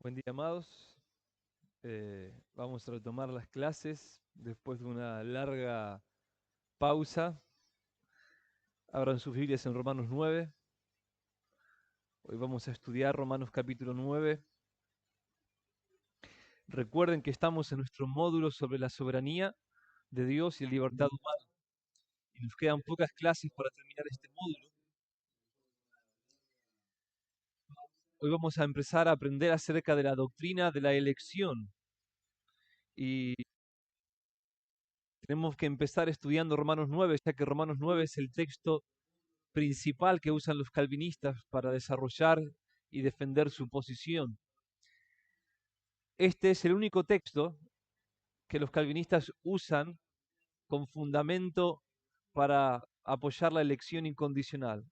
Buen día, amados. Vamos a retomar las clases después de una larga pausa. Abran sus Biblias en Romanos 9. Hoy vamos a estudiar Romanos capítulo 9. Recuerden que estamos en nuestro módulo sobre la soberanía de Dios y la libertad humana. Y nos quedan pocas clases para terminar este módulo. Hoy vamos a empezar a aprender acerca de la doctrina de la elección. Y tenemos que empezar estudiando Romanos 9, ya que Romanos 9 es el texto principal que usan los calvinistas para desarrollar y defender su posición. Este es el único texto que los calvinistas usan con fundamento para apoyar la elección incondicional.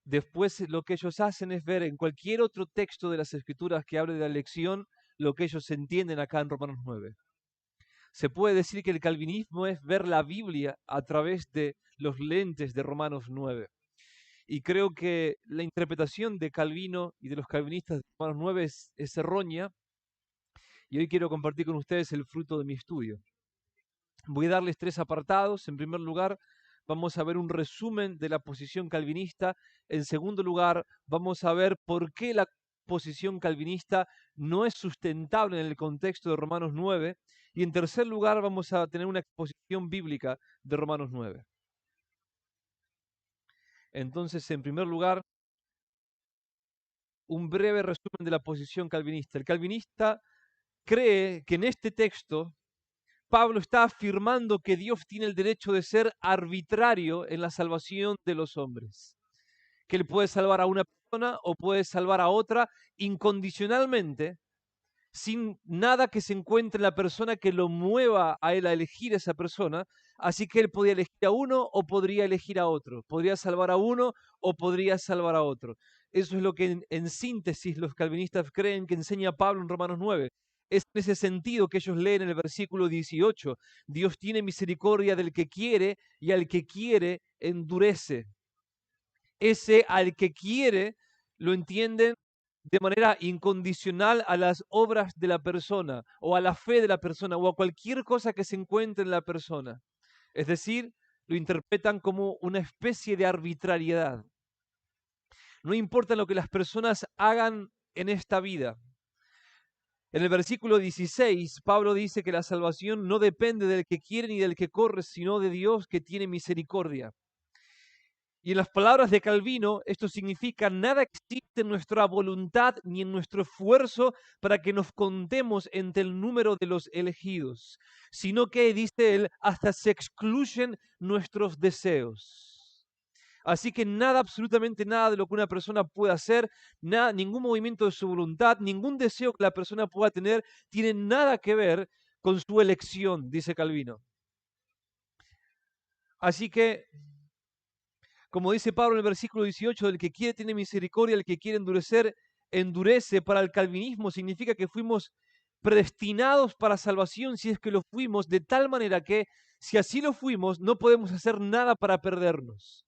Después lo que ellos hacen es ver en cualquier otro texto de las Escrituras que hable de la elección lo que ellos entienden acá en Romanos 9. Se puede decir que el calvinismo es ver la Biblia a través de los lentes de Romanos 9. Y creo que la interpretación de Calvino y de los calvinistas de Romanos 9 es errónea. Y hoy quiero compartir con ustedes el fruto de mi estudio. Voy a darles 3 apartados. En primer lugar, vamos a ver un resumen de la posición calvinista. En segundo lugar, vamos a ver por qué la posición calvinista no es sustentable en el contexto de Romanos 9. Y en tercer lugar, vamos a tener una exposición bíblica de Romanos 9. Entonces, en primer lugar, un breve resumen de la posición calvinista. El calvinista cree que en este texto Pablo está afirmando que Dios tiene el derecho de ser arbitrario en la salvación de los hombres, que Él puede salvar a una persona o puede salvar a otra incondicionalmente, sin nada que se encuentre en la persona que lo mueva a Él a elegir a esa persona. Así que Él podía elegir a uno o podría elegir a otro, podría salvar a uno o podría salvar a otro. Eso es lo que en síntesis los calvinistas creen que enseña Pablo en Romanos 9. Es en ese sentido que ellos leen en el versículo 18, Dios tiene misericordia del que quiere y al que quiere endurece. Ese al que quiere lo entienden de manera incondicional a las obras de la persona o a la fe de la persona o a cualquier cosa que se encuentre en la persona. Es decir, lo interpretan como una especie de arbitrariedad. No importa lo que las personas hagan en esta vida. En el versículo 16, Pablo dice que la salvación no depende del que quiere ni del que corre, sino de Dios que tiene misericordia. Y en las palabras de Calvino, esto significa nada existe en nuestra voluntad ni en nuestro esfuerzo para que nos contemos entre el número de los elegidos, sino que, dice él, hasta se excluyen nuestros deseos. Así que nada, absolutamente nada de lo que una persona pueda hacer, nada, ningún movimiento de su voluntad, ningún deseo que la persona pueda tener, tiene nada que ver con su elección, dice Calvino. Así que, como dice Pablo en el versículo 18, el que quiere tiene misericordia, el que quiere endurecer, endurece. Para el calvinismo significa que fuimos predestinados para salvación si es que lo fuimos, de tal manera que si así lo fuimos, no podemos hacer nada para perdernos.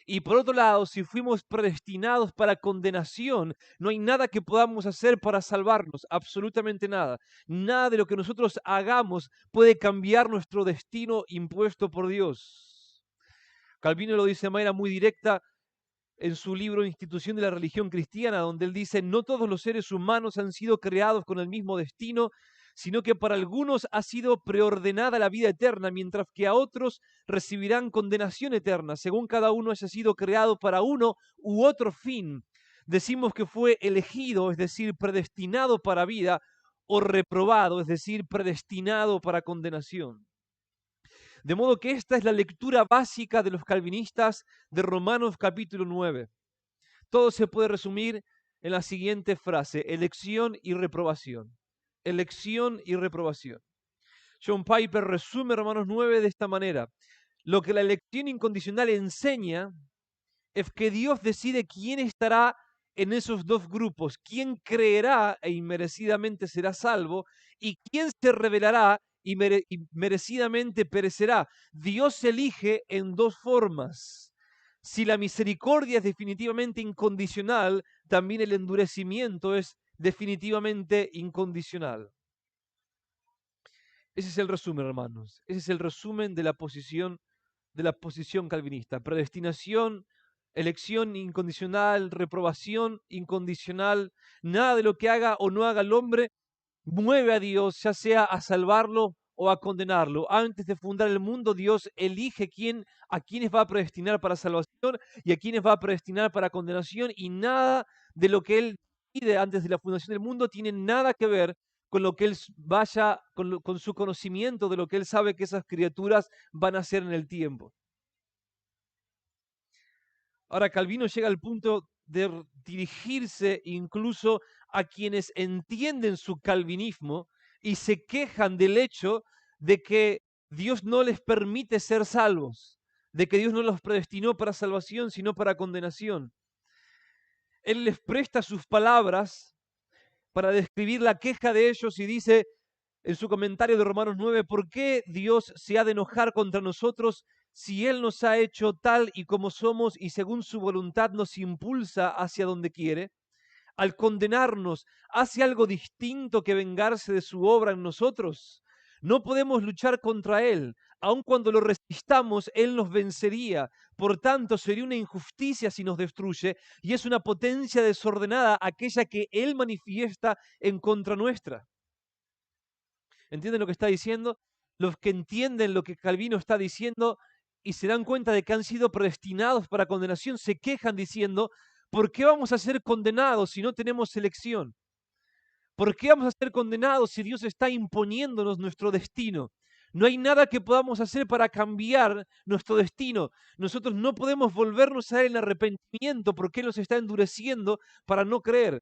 Y por otro lado, si fuimos predestinados para condenación, no hay nada que podamos hacer para salvarnos, absolutamente nada. Nada de lo que nosotros hagamos puede cambiar nuestro destino impuesto por Dios. Calvino lo dice de manera muy directa en su libro Institución de la Religión Cristiana, donde él dice, no todos los seres humanos han sido creados con el mismo destino, sino que para algunos ha sido preordenada la vida eterna, mientras que a otros recibirán condenación eterna, según cada uno haya sido creado para uno u otro fin. Decimos que fue elegido, es decir, predestinado para vida, o reprobado, es decir, predestinado para condenación. De modo que esta es la lectura básica de los calvinistas de Romanos capítulo 9. Todo se puede resumir en la siguiente frase: elección y reprobación. Elección y reprobación. John Piper resume Romanos 9 de esta manera: lo que la elección incondicional enseña es que Dios decide quién estará en esos dos grupos, quién creerá e inmerecidamente será salvo y quién se rebelará y merecidamente perecerá. Dios elige en dos formas. Si la misericordia es definitivamente incondicional, también el endurecimiento es definitivamente incondicional. Ese es el resumen, hermanos. Ese es el resumen de la posición calvinista. Predestinación, elección incondicional, reprobación incondicional. Nada de lo que haga o no haga el hombre mueve a Dios, ya sea a salvarlo o a condenarlo. Antes de fundar el mundo, Dios elige a quienes va a predestinar para salvación y a quienes va a predestinar para condenación, y nada de lo que Él pide antes de la fundación del mundo tiene nada que ver con lo que Él con su conocimiento de lo que Él sabe que esas criaturas van a hacer en el tiempo. Ahora, Calvino llega al punto de dirigirse incluso a quienes entienden su calvinismo y se quejan del hecho de que Dios no les permite ser salvos, de que Dios no los predestinó para salvación, sino para condenación. Él les presta sus palabras para describir la queja de ellos y dice en su comentario de Romanos 9, ¿por qué Dios se ha de enojar contra nosotros si Él nos ha hecho tal y como somos y según su voluntad nos impulsa hacia donde quiere? Al condenarnos, ¿hace algo distinto que vengarse de su obra en nosotros? No podemos luchar contra Él. Aun cuando lo resistamos, Él nos vencería. Por tanto, sería una injusticia si nos destruye, y es una potencia desordenada aquella que Él manifiesta en contra nuestra. ¿Entienden lo que está diciendo? Los que entienden lo que Calvino está diciendo y se dan cuenta de que han sido predestinados para condenación, se quejan diciendo, ¿por qué vamos a ser condenados si no tenemos elección? ¿Por qué vamos a ser condenados si Dios está imponiéndonos nuestro destino? No hay nada que podamos hacer para cambiar nuestro destino. Nosotros no podemos volvernos a Él en arrepentimiento porque Él nos está endureciendo para no creer.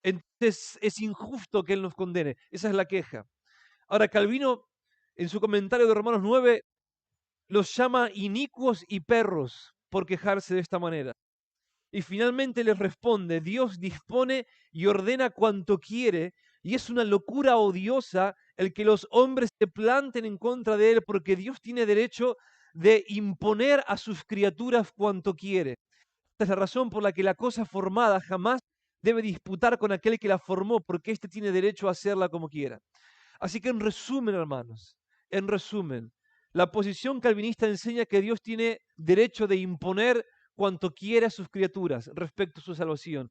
Entonces es injusto que Él nos condene. Esa es la queja. Ahora, Calvino, en su comentario de Romanos 9, los llama inicuos y perros por quejarse de esta manera. Y finalmente les responde, Dios dispone y ordena cuanto quiere, y es una locura odiosa el que los hombres se planten en contra de Él, porque Dios tiene derecho de imponer a sus criaturas cuanto quiere. Esta es la razón por la que la cosa formada jamás debe disputar con aquel que la formó, porque éste tiene derecho a hacerla como quiera. Así que en resumen, hermanos, en resumen, la posición calvinista enseña que Dios tiene derecho de imponer cuanto quiere a sus criaturas respecto a su salvación.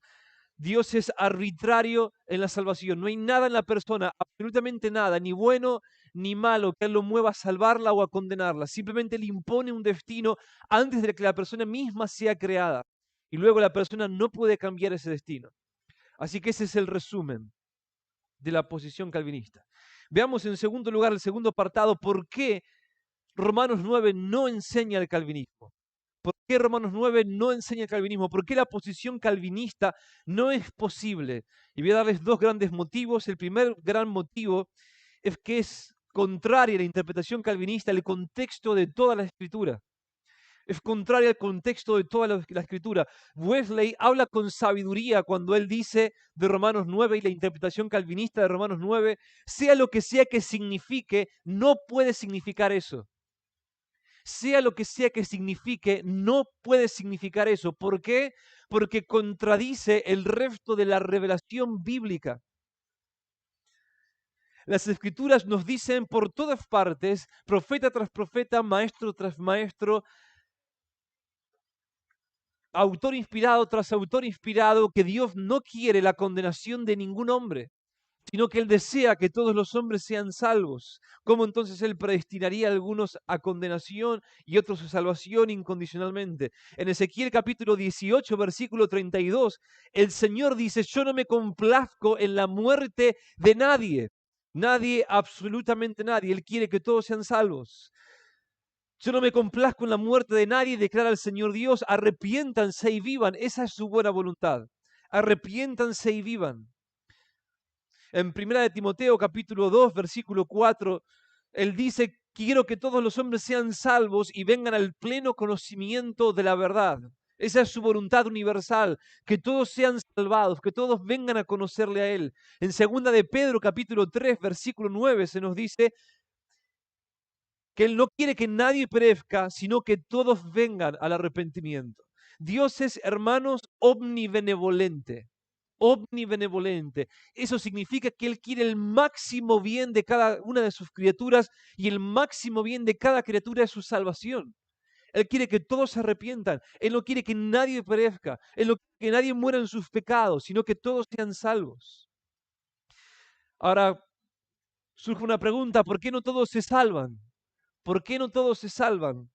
Dios es arbitrario en la salvación. No hay nada en la persona, absolutamente nada, ni bueno ni malo, que Él lo mueva a salvarla o a condenarla. Simplemente le impone un destino antes de que la persona misma sea creada. Y luego la persona no puede cambiar ese destino. Así que ese es el resumen de la posición calvinista. Veamos en segundo lugar, el segundo apartado, por qué Romanos 9 no enseña el calvinismo. ¿Por qué Romanos 9 no enseña el calvinismo? ¿Por qué la posición calvinista no es posible? Y voy a darles dos grandes motivos. El primer gran motivo es que es contraria a la interpretación calvinista el contexto de toda la Escritura. Es contraria al contexto de toda la Escritura. Wesley habla con sabiduría cuando él dice de Romanos 9 y la interpretación calvinista de Romanos 9, sea lo que sea que signifique, no puede significar eso. Sea lo que sea que signifique, no puede significar eso. ¿Por qué? Porque contradice el resto de la revelación bíblica. Las Escrituras nos dicen por todas partes, profeta tras profeta, maestro tras maestro, autor inspirado tras autor inspirado, que Dios no quiere la condenación de ningún hombre, sino que Él desea que todos los hombres sean salvos. ¿Cómo entonces Él predestinaría a algunos a condenación y otros a salvación incondicionalmente? En Ezequiel capítulo 18, versículo 32, el Señor dice, yo no me complazco en la muerte de nadie. Nadie, absolutamente nadie. Él quiere que todos sean salvos. Yo no me complazco en la muerte de nadie, declara el Señor Dios, arrepiéntanse y vivan. Esa es su buena voluntad. Arrepiéntanse y vivan. En 1 de Timoteo capítulo 2, versículo 4, él dice, quiero que todos los hombres sean salvos y vengan al pleno conocimiento de la verdad. Esa es su voluntad universal, que todos sean salvados, que todos vengan a conocerle a Él. En 2 de Pedro capítulo 3, versículo 9 se nos dice, que Él no quiere que nadie perezca, sino que todos vengan al arrepentimiento. Dios es, hermanos, omnibenevolente. omnibenevolente. Eso significa que Él quiere el máximo bien de cada una de sus criaturas y el máximo bien de cada criatura es su salvación. Él quiere que todos se arrepientan. Él no quiere que nadie perezca. Él no quiere que nadie muera en sus pecados, sino que todos sean salvos. Ahora surge una pregunta, ¿por qué no todos se salvan? ¿Por qué no todos se salvan?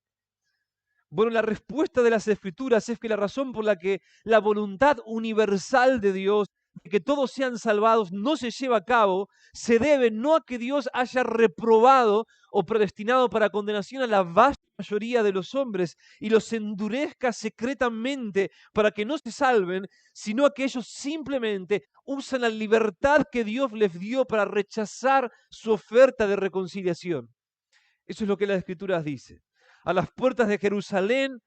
Bueno, la respuesta de las Escrituras es que la razón por la que la voluntad universal de Dios, de que todos sean salvados, no se lleva a cabo, se debe no a que Dios haya reprobado o predestinado para condenación a la vasta mayoría de los hombres y los endurezca secretamente para que no se salven, sino a que ellos simplemente usan la libertad que Dios les dio para rechazar su oferta de reconciliación. Eso es lo que las Escrituras dice. A las puertas de Jerusalén,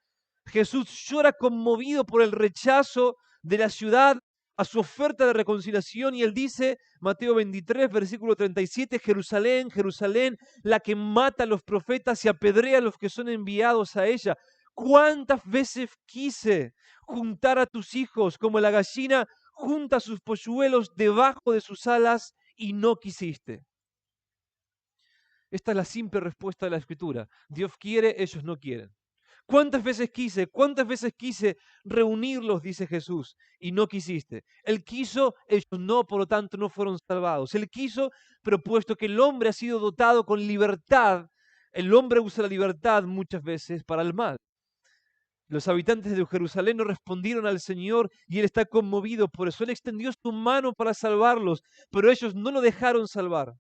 Jesús llora conmovido por el rechazo de la ciudad a su oferta de reconciliación y él dice, Mateo 23, versículo 37, Jerusalén, Jerusalén, la que mata a los profetas y apedrea a los que son enviados a ella. ¿Cuántas veces quise juntar a tus hijos como la gallina junta sus polluelos debajo de sus alas y no quisiste? Esta es la simple respuesta de la Escritura. Dios quiere, ellos no quieren. Cuántas veces quise reunirlos, dice Jesús, y no quisiste? Él quiso, ellos no, por lo tanto no fueron salvados. Él quiso, pero puesto que el hombre ha sido dotado con libertad, el hombre usa la libertad muchas veces para el mal. Los habitantes de Jerusalén no respondieron al Señor y Él está conmovido. Por eso Él extendió su mano para salvarlos, pero ellos no lo dejaron salvar.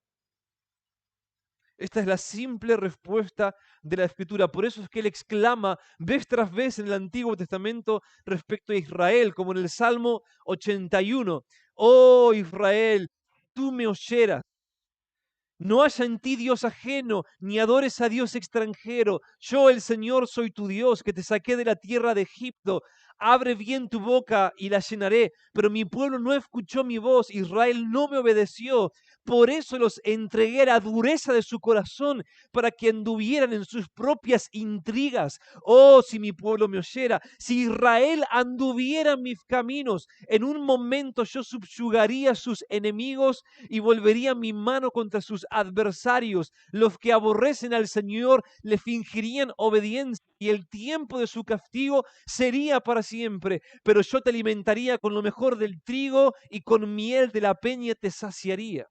Esta es la simple respuesta de la Escritura. Por eso es que Él exclama vez tras vez en el Antiguo Testamento respecto a Israel, como en el Salmo 81. Oh Israel, tú me oyeras. No haya en ti Dios ajeno, ni adores a Dios extranjero. Yo, el Señor, soy tu Dios, que te saqué de la tierra de Egipto. Abre bien tu boca y la llenaré. Pero mi pueblo no escuchó mi voz, Israel no me obedeció. Por eso los entregué a la dureza de su corazón, para que anduvieran en sus propias intrigas. Oh, si mi pueblo me oyera, si Israel anduviera en mis caminos, en un momento yo subyugaría a sus enemigos y volvería mi mano contra sus adversarios. Los que aborrecen al Señor le fingirían obediencia y el tiempo de su castigo sería para siempre. Pero yo te alimentaría con lo mejor del trigo y con miel de la peña te saciaría.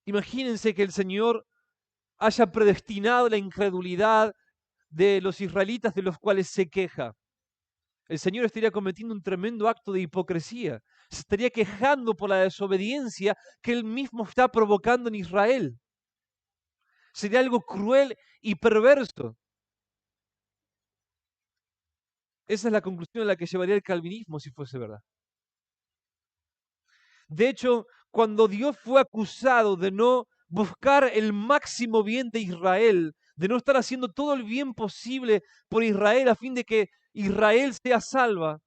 Imagínense que el Señor haya predestinado la incredulidad de los israelitas de los cuales se queja. El Señor estaría cometiendo un tremendo acto de hipocresía. Se estaría quejando por la desobediencia que Él mismo está provocando en Israel. Sería algo cruel y perverso. Esa es la conclusión a la que llevaría el calvinismo si fuese verdad. De hecho, cuando Dios fue acusado de no buscar el máximo bien de Israel, de no estar haciendo todo el bien posible por Israel a fin de que Israel sea salva,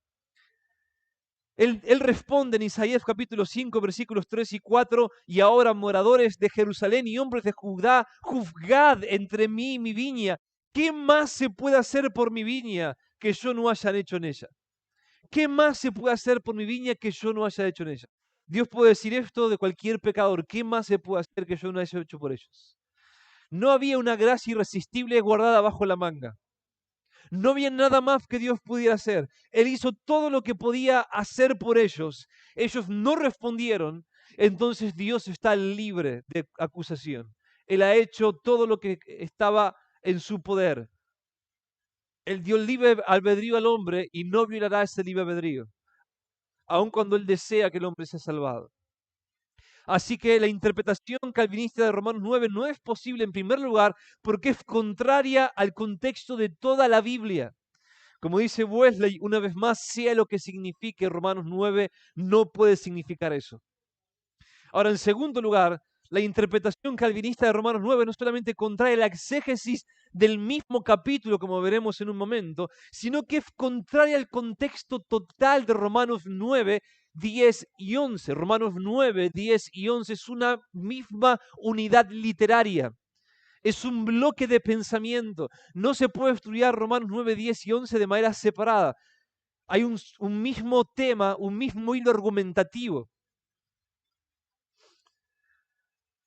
Él responde en Isaías capítulo 5, versículos 3 y 4, y ahora moradores de Jerusalén y hombres de Judá, juzgad entre mí y mi viña. ¿Qué más se puede hacer por mi viña que yo no haya hecho en ella? ¿Qué más se puede hacer por mi viña que yo no haya hecho en ella? Dios puede decir esto de cualquier pecador. ¿Qué más se puede hacer que yo no haya hecho por ellos? No había una gracia irresistible guardada bajo la manga. No había nada más que Dios pudiera hacer. Él hizo todo lo que podía hacer por ellos. Ellos no respondieron. Entonces Dios está libre de acusación. Él ha hecho todo lo que estaba en su poder. Él dio libre albedrío al hombre y no violará ese libre albedrío, aun cuando Él desea que el hombre sea salvado. Así que la interpretación calvinista de Romanos 9 no es posible en primer lugar porque es contraria al contexto de toda la Biblia. Como dice Wesley, una vez más, sea lo que signifique Romanos 9, no puede significar eso. Ahora, en segundo lugar, la interpretación calvinista de Romanos 9 no solamente contrae la exégesis del mismo capítulo, como veremos en un momento, sino que es contraria al contexto total de Romanos 9, 10 y 11. Romanos 9, 10 y 11 es una misma unidad literaria. Es un bloque de pensamiento. No se puede estudiar Romanos 9, 10 y 11 de manera separada. Hay un mismo tema, un mismo hilo argumentativo.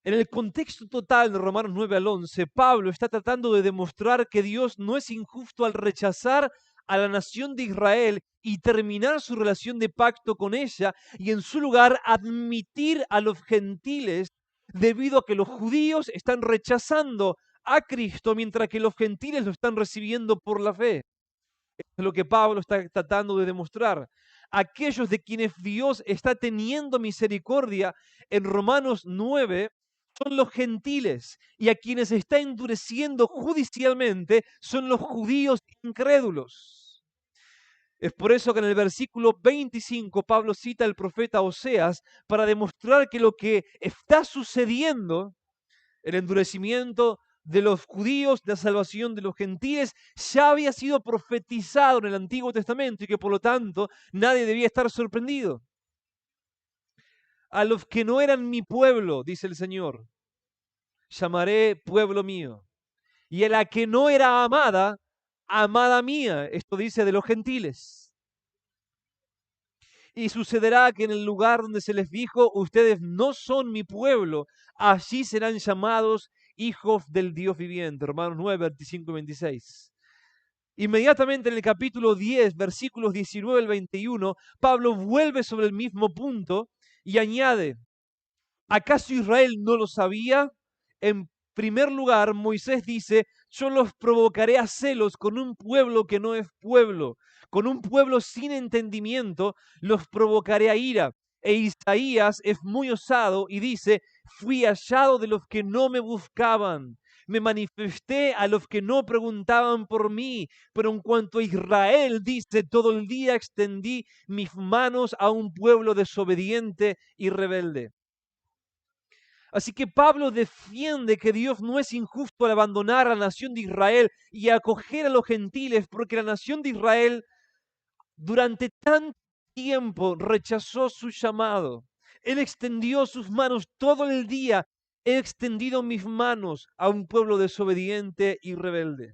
En el contexto total de Romanos 9 al 11, Pablo está tratando de demostrar que Dios no es injusto al rechazar a la nación de Israel y terminar su relación de pacto con ella, y en su lugar admitir a los gentiles debido a que los judíos están rechazando a Cristo mientras que los gentiles lo están recibiendo por la fe. Es lo que Pablo está tratando de demostrar. Aquellos de quienes Dios está teniendo misericordia en Romanos 9 son los gentiles, y a quienes está endureciendo judicialmente son los judíos incrédulos. Es por eso que en el versículo 25 Pablo cita al profeta Oseas para demostrar que lo que está sucediendo, el endurecimiento de los judíos, la salvación de los gentiles, ya había sido profetizado en el Antiguo Testamento y que por lo tanto nadie debía estar sorprendido. A los que no eran mi pueblo, dice el Señor, llamaré pueblo mío. Y a la que no era amada, amada mía. Esto dice de los gentiles. Y sucederá que en el lugar donde se les dijo, ustedes no son mi pueblo, allí serán llamados hijos del Dios viviente. Romanos 9, 25 y 26. Inmediatamente en el capítulo 10, versículos 19 al 21, Pablo vuelve sobre el mismo punto y añade, ¿acaso Israel no lo sabía? En primer lugar, Moisés dice, yo los provocaré a celos con un pueblo que no es pueblo, con un pueblo sin entendimiento, los provocaré a ira. E Isaías es muy osado y dice, fui hallado de los que no me buscaban. Me manifesté a los que no preguntaban por mí, pero en cuanto a Israel, dice, todo el día extendí mis manos a un pueblo desobediente y rebelde. Así que Pablo defiende que Dios no es injusto al abandonar a la nación de Israel y acoger a los gentiles, porque la nación de Israel durante tanto tiempo rechazó su llamado. Él extendió sus manos todo el día. He extendido mis manos a un pueblo desobediente y rebelde.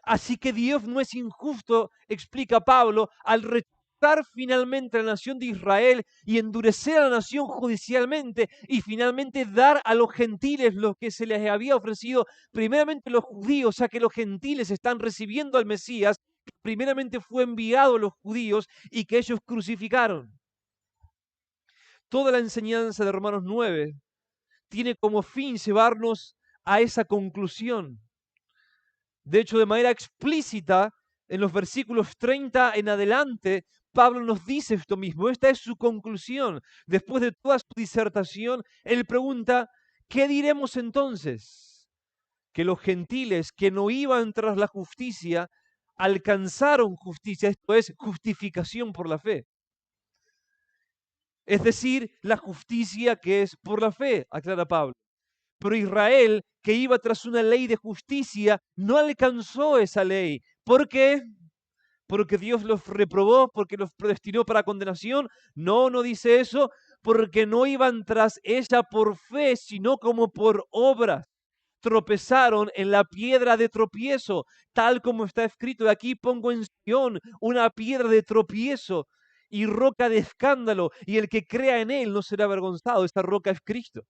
Así que Dios no es injusto, explica Pablo, al rechazar finalmente a la nación de Israel y endurecer a la nación judicialmente y finalmente dar a los gentiles lo que se les había ofrecido primeramente los judíos, ya que los gentiles están recibiendo al Mesías, que primeramente fue enviado a los judíos y que ellos crucificaron. Toda la enseñanza de Romanos 9 tiene como fin llevarnos a esa conclusión. De hecho, de manera explícita, en los versículos 30 en adelante, Pablo nos dice esto mismo. Esta es su conclusión. Después de toda su disertación, él pregunta, ¿qué diremos entonces? Que los gentiles que no iban tras la justicia alcanzaron justicia, esto es justificación por la fe. Es decir, la justicia que es por la fe, aclara Pablo. Pero Israel, que iba tras una ley de justicia, no alcanzó esa ley. ¿Por qué? ¿Porque Dios los reprobó? ¿Porque los predestinó para condenación? No, no dice eso. Porque no iban tras ella por fe, sino como por obras. Tropezaron en la piedra de tropiezo, tal como está escrito. De aquí pongo en Sión una piedra de tropiezo y roca de escándalo, y el que crea en él no será avergonzado. Esta roca es Cristo.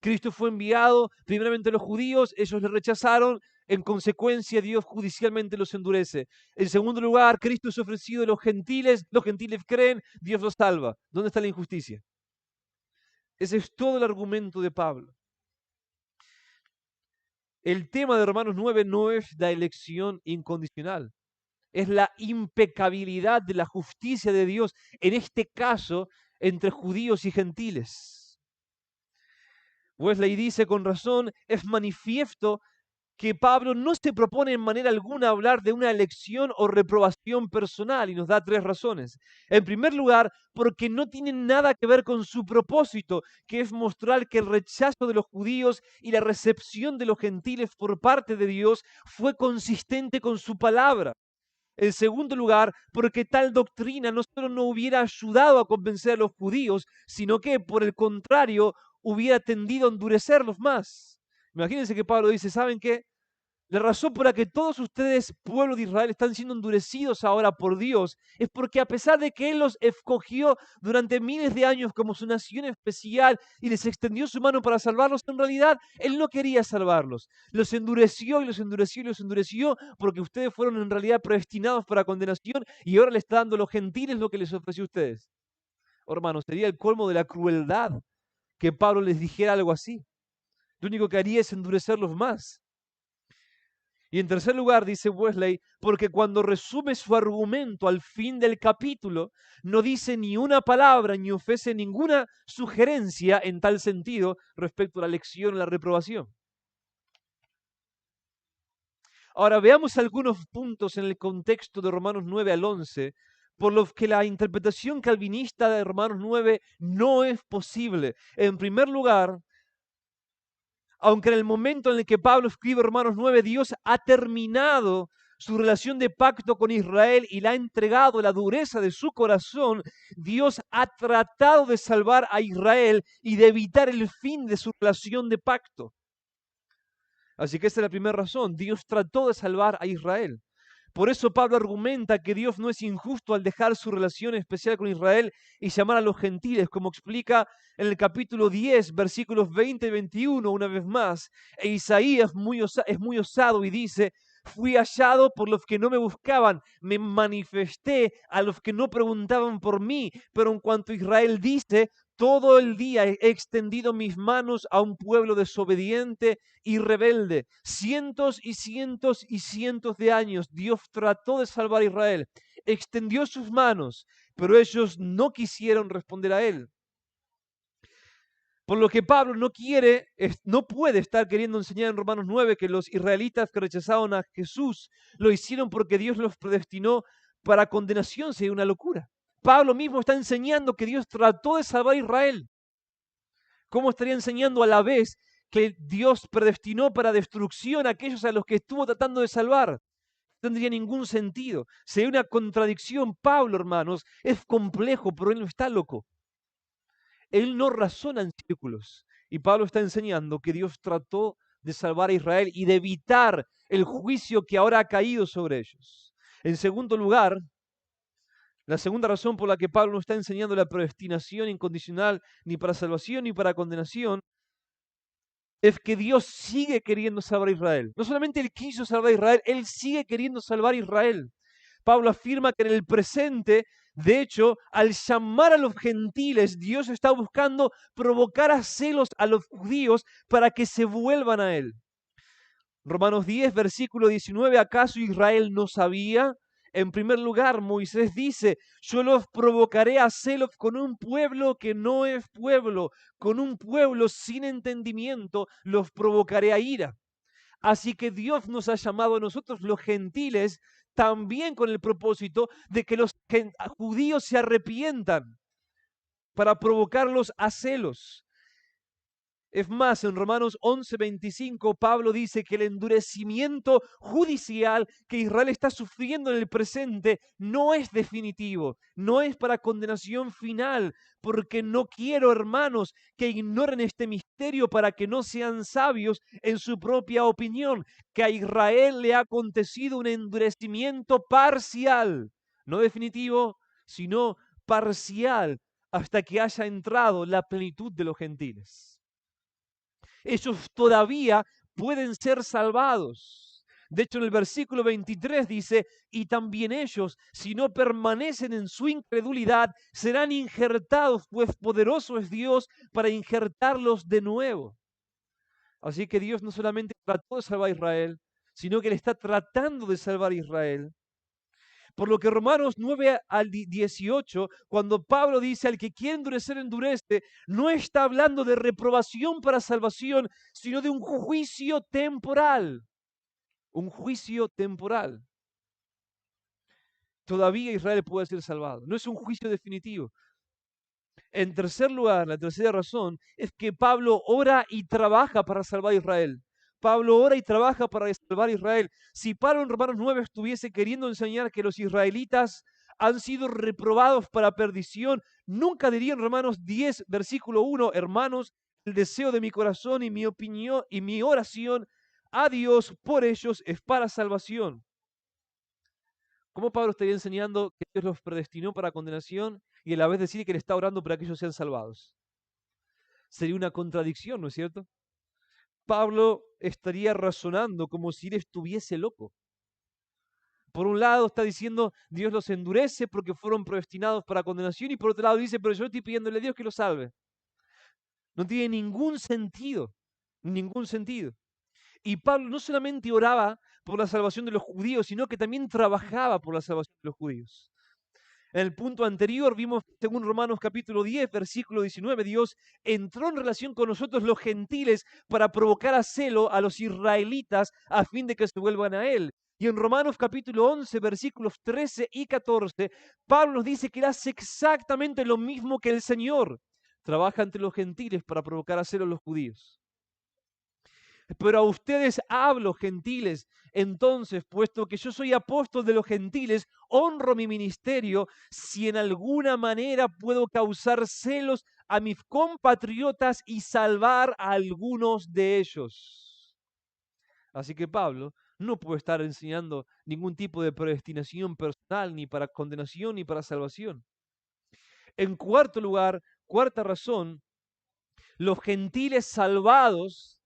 Cristo fue enviado primeramente a los judíos, ellos le rechazaron, en consecuencia Dios judicialmente los endurece. En segundo lugar, Cristo es ofrecido a los gentiles creen, Dios los salva. ¿Dónde está la injusticia? Ese es todo el argumento de Pablo. El tema de Romanos 9 no es la elección incondicional, es la impecabilidad de la justicia de Dios, en este caso, entre judíos y gentiles. Wesley dice con razón, es manifiesto que Pablo no se propone en manera alguna hablar de una elección o reprobación personal, y nos da 3 razones. En primer lugar, porque no tiene nada que ver con su propósito, que es mostrar que el rechazo de los judíos y la recepción de los gentiles por parte de Dios fue consistente con su palabra. En segundo lugar, porque tal doctrina no solo no hubiera ayudado a convencer a los judíos, sino que, por el contrario, hubiera tendido a endurecerlos más. Imagínense que Pablo dice, ¿saben qué? La razón por la que todos ustedes, pueblo de Israel, están siendo endurecidos ahora por Dios es porque a pesar de que Él los escogió durante miles de años como su nación especial y les extendió su mano para salvarlos, en realidad Él no quería salvarlos. Los endureció y los endureció y los endureció porque ustedes fueron en realidad predestinados para condenación y ahora le está dando a los gentiles lo que les ofreció a ustedes. Oh, hermanos, sería el colmo de la crueldad que Pablo les dijera algo así. Lo único que haría es endurecerlos más. Y en tercer lugar, dice Wesley, porque cuando resume su argumento al fin del capítulo, no dice ni una palabra ni ofrece ninguna sugerencia en tal sentido respecto a la elección o la reprobación. Ahora veamos algunos puntos en el contexto de Romanos 9 al 11, por los que la interpretación calvinista de Romanos 9 no es posible. En primer lugar, aunque en el momento en el que Pablo escribe Romanos 9, Dios ha terminado su relación de pacto con Israel y le ha entregado la dureza de su corazón, Dios ha tratado de salvar a Israel y de evitar el fin de su relación de pacto. Así que esa es la primera razón. Dios trató de salvar a Israel. Por eso Pablo argumenta que Dios no es injusto al dejar su relación especial con Israel y llamar a los gentiles, como explica en el capítulo 10, versículos 20 y 21, una vez más. E Isaías es muy osado y dice: fui hallado por los que no me buscaban, me manifesté a los que no preguntaban por mí. Pero en cuanto a Israel dice: todo el día he extendido mis manos a un pueblo desobediente y rebelde. Cientos y cientos y cientos de años Dios trató de salvar a Israel, extendió sus manos, pero ellos no quisieron responder a Él. Por lo que Pablo no puede estar queriendo enseñar en Romanos 9 que los israelitas que rechazaron a Jesús lo hicieron porque Dios los predestinó para condenación. Sería una locura. Pablo mismo está enseñando que Dios trató de salvar a Israel. ¿Cómo estaría enseñando a la vez que Dios predestinó para destrucción a aquellos a los que estuvo tratando de salvar? No tendría ningún sentido. Sería una contradicción. Pablo, hermanos, es complejo, pero él no está loco. Él no razona en círculos. Y Pablo está enseñando que Dios trató de salvar a Israel y de evitar el juicio que ahora ha caído sobre ellos. En segundo lugar, la segunda razón por la que Pablo no está enseñando la predestinación incondicional ni para salvación ni para condenación es que Dios sigue queriendo salvar a Israel. No solamente Él quiso salvar a Israel, Él sigue queriendo salvar a Israel. Pablo afirma que en el presente, de hecho, al llamar a los gentiles, Dios está buscando provocar a celos a los judíos para que se vuelvan a Él. Romanos 10, versículo 19, ¿acaso Israel no sabía? En primer lugar, Moisés dice: yo los provocaré a celos con un pueblo que no es pueblo, con un pueblo sin entendimiento los provocaré a ira. Así que Dios nos ha llamado a nosotros los gentiles también con el propósito de que los judíos se arrepientan, para provocarlos a celos. Es más, en Romanos 11:25, Pablo dice que el endurecimiento judicial que Israel está sufriendo en el presente no es definitivo, no es para condenación final, porque no quiero, hermanos, que ignoren este misterio para que no sean sabios en su propia opinión, que a Israel le ha acontecido un endurecimiento parcial, no definitivo, sino parcial, hasta que haya entrado la plenitud de los gentiles. Ellos todavía pueden ser salvados. De hecho, en el versículo 23 dice: y también ellos, si no permanecen en su incredulidad, serán injertados, pues poderoso es Dios para injertarlos de nuevo. Así que Dios no solamente trató de salvar a Israel, sino que Él está tratando de salvar a Israel. Por lo que Romanos 9 al 18, cuando Pablo dice: al que quiere endurecer, endurece, no está hablando de reprobación para salvación, sino de un juicio temporal. Un juicio temporal. Todavía Israel puede ser salvado. No es un juicio definitivo. En tercer lugar, la tercera razón es que Pablo ora y trabaja para salvar a Israel. Pablo ora y trabaja para salvar a Israel. Si Pablo en Romanos 9 estuviese queriendo enseñar que los israelitas han sido reprobados para perdición, nunca diría en Romanos 10, versículo 1, hermanos, el deseo de mi corazón y mi opinión y mi oración a Dios por ellos es para salvación. ¿Cómo Pablo estaría enseñando que Dios los predestinó para condenación y a la vez decir que Él está orando para que ellos sean salvados? Sería una contradicción, ¿no es cierto? Pablo estaría razonando como si él estuviese loco. Por un lado está diciendo, Dios los endurece porque fueron predestinados para condenación, y por otro lado dice, pero yo estoy pidiéndole a Dios que los salve. No tiene ningún sentido, ningún sentido. Y Pablo no solamente oraba por la salvación de los judíos, sino que también trabajaba por la salvación de los judíos. En el punto anterior vimos, según Romanos capítulo 10, versículo 19, Dios entró en relación con nosotros los gentiles para provocar a celo a los israelitas a fin de que se vuelvan a Él. Y en Romanos capítulo 11, versículos 13 y 14, Pablo nos dice que Él hace exactamente lo mismo que el Señor. Trabaja entre los gentiles para provocar a celo a los judíos. Pero a ustedes hablo, gentiles. Entonces, puesto que yo soy apóstol de los gentiles, honro mi ministerio si en alguna manera puedo causar celos a mis compatriotas y salvar a algunos de ellos. Así que Pablo no puede estar enseñando ningún tipo de predestinación personal, ni para condenación, ni para salvación. En cuarto lugar, cuarta razón, los gentiles salvados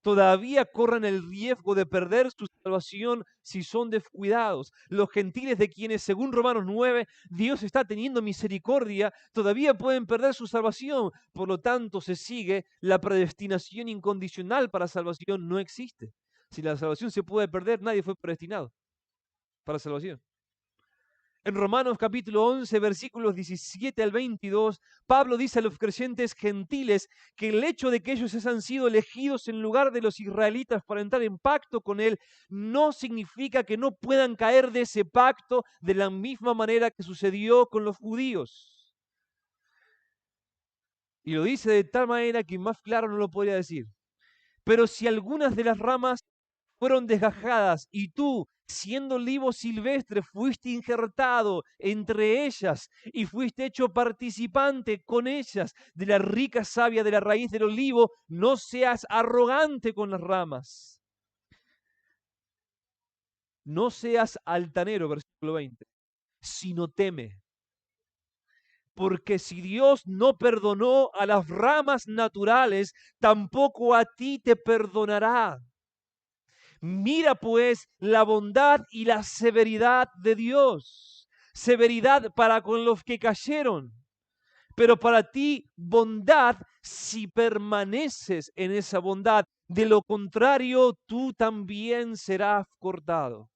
todavía corren el riesgo de perder su salvación si son descuidados. Los gentiles de quienes, según Romanos 9, Dios está teniendo misericordia, todavía pueden perder su salvación. Por lo tanto, se sigue la predestinación incondicional para salvación no existe. Si la salvación se puede perder, nadie fue predestinado para salvación. En Romanos capítulo 11, versículos 17 al 22, Pablo dice a los creyentes gentiles que el hecho de que ellos hayan sido elegidos en lugar de los israelitas para entrar en pacto con Él no significa que no puedan caer de ese pacto de la misma manera que sucedió con los judíos. Y lo dice de tal manera que más claro no lo podría decir. Pero si algunas de las ramas fueron desgajadas y tú, siendo olivo silvestre, fuiste injertado entre ellas y fuiste hecho participante con ellas de la rica savia de la raíz del olivo, no seas arrogante con las ramas. No seas altanero, versículo 20, sino teme. Porque si Dios no perdonó a las ramas naturales, tampoco a ti te perdonará. Mira pues la bondad y la severidad de Dios. Severidad para con los que cayeron, pero para ti bondad si permaneces en esa bondad. De lo contrario, tú también serás cortado.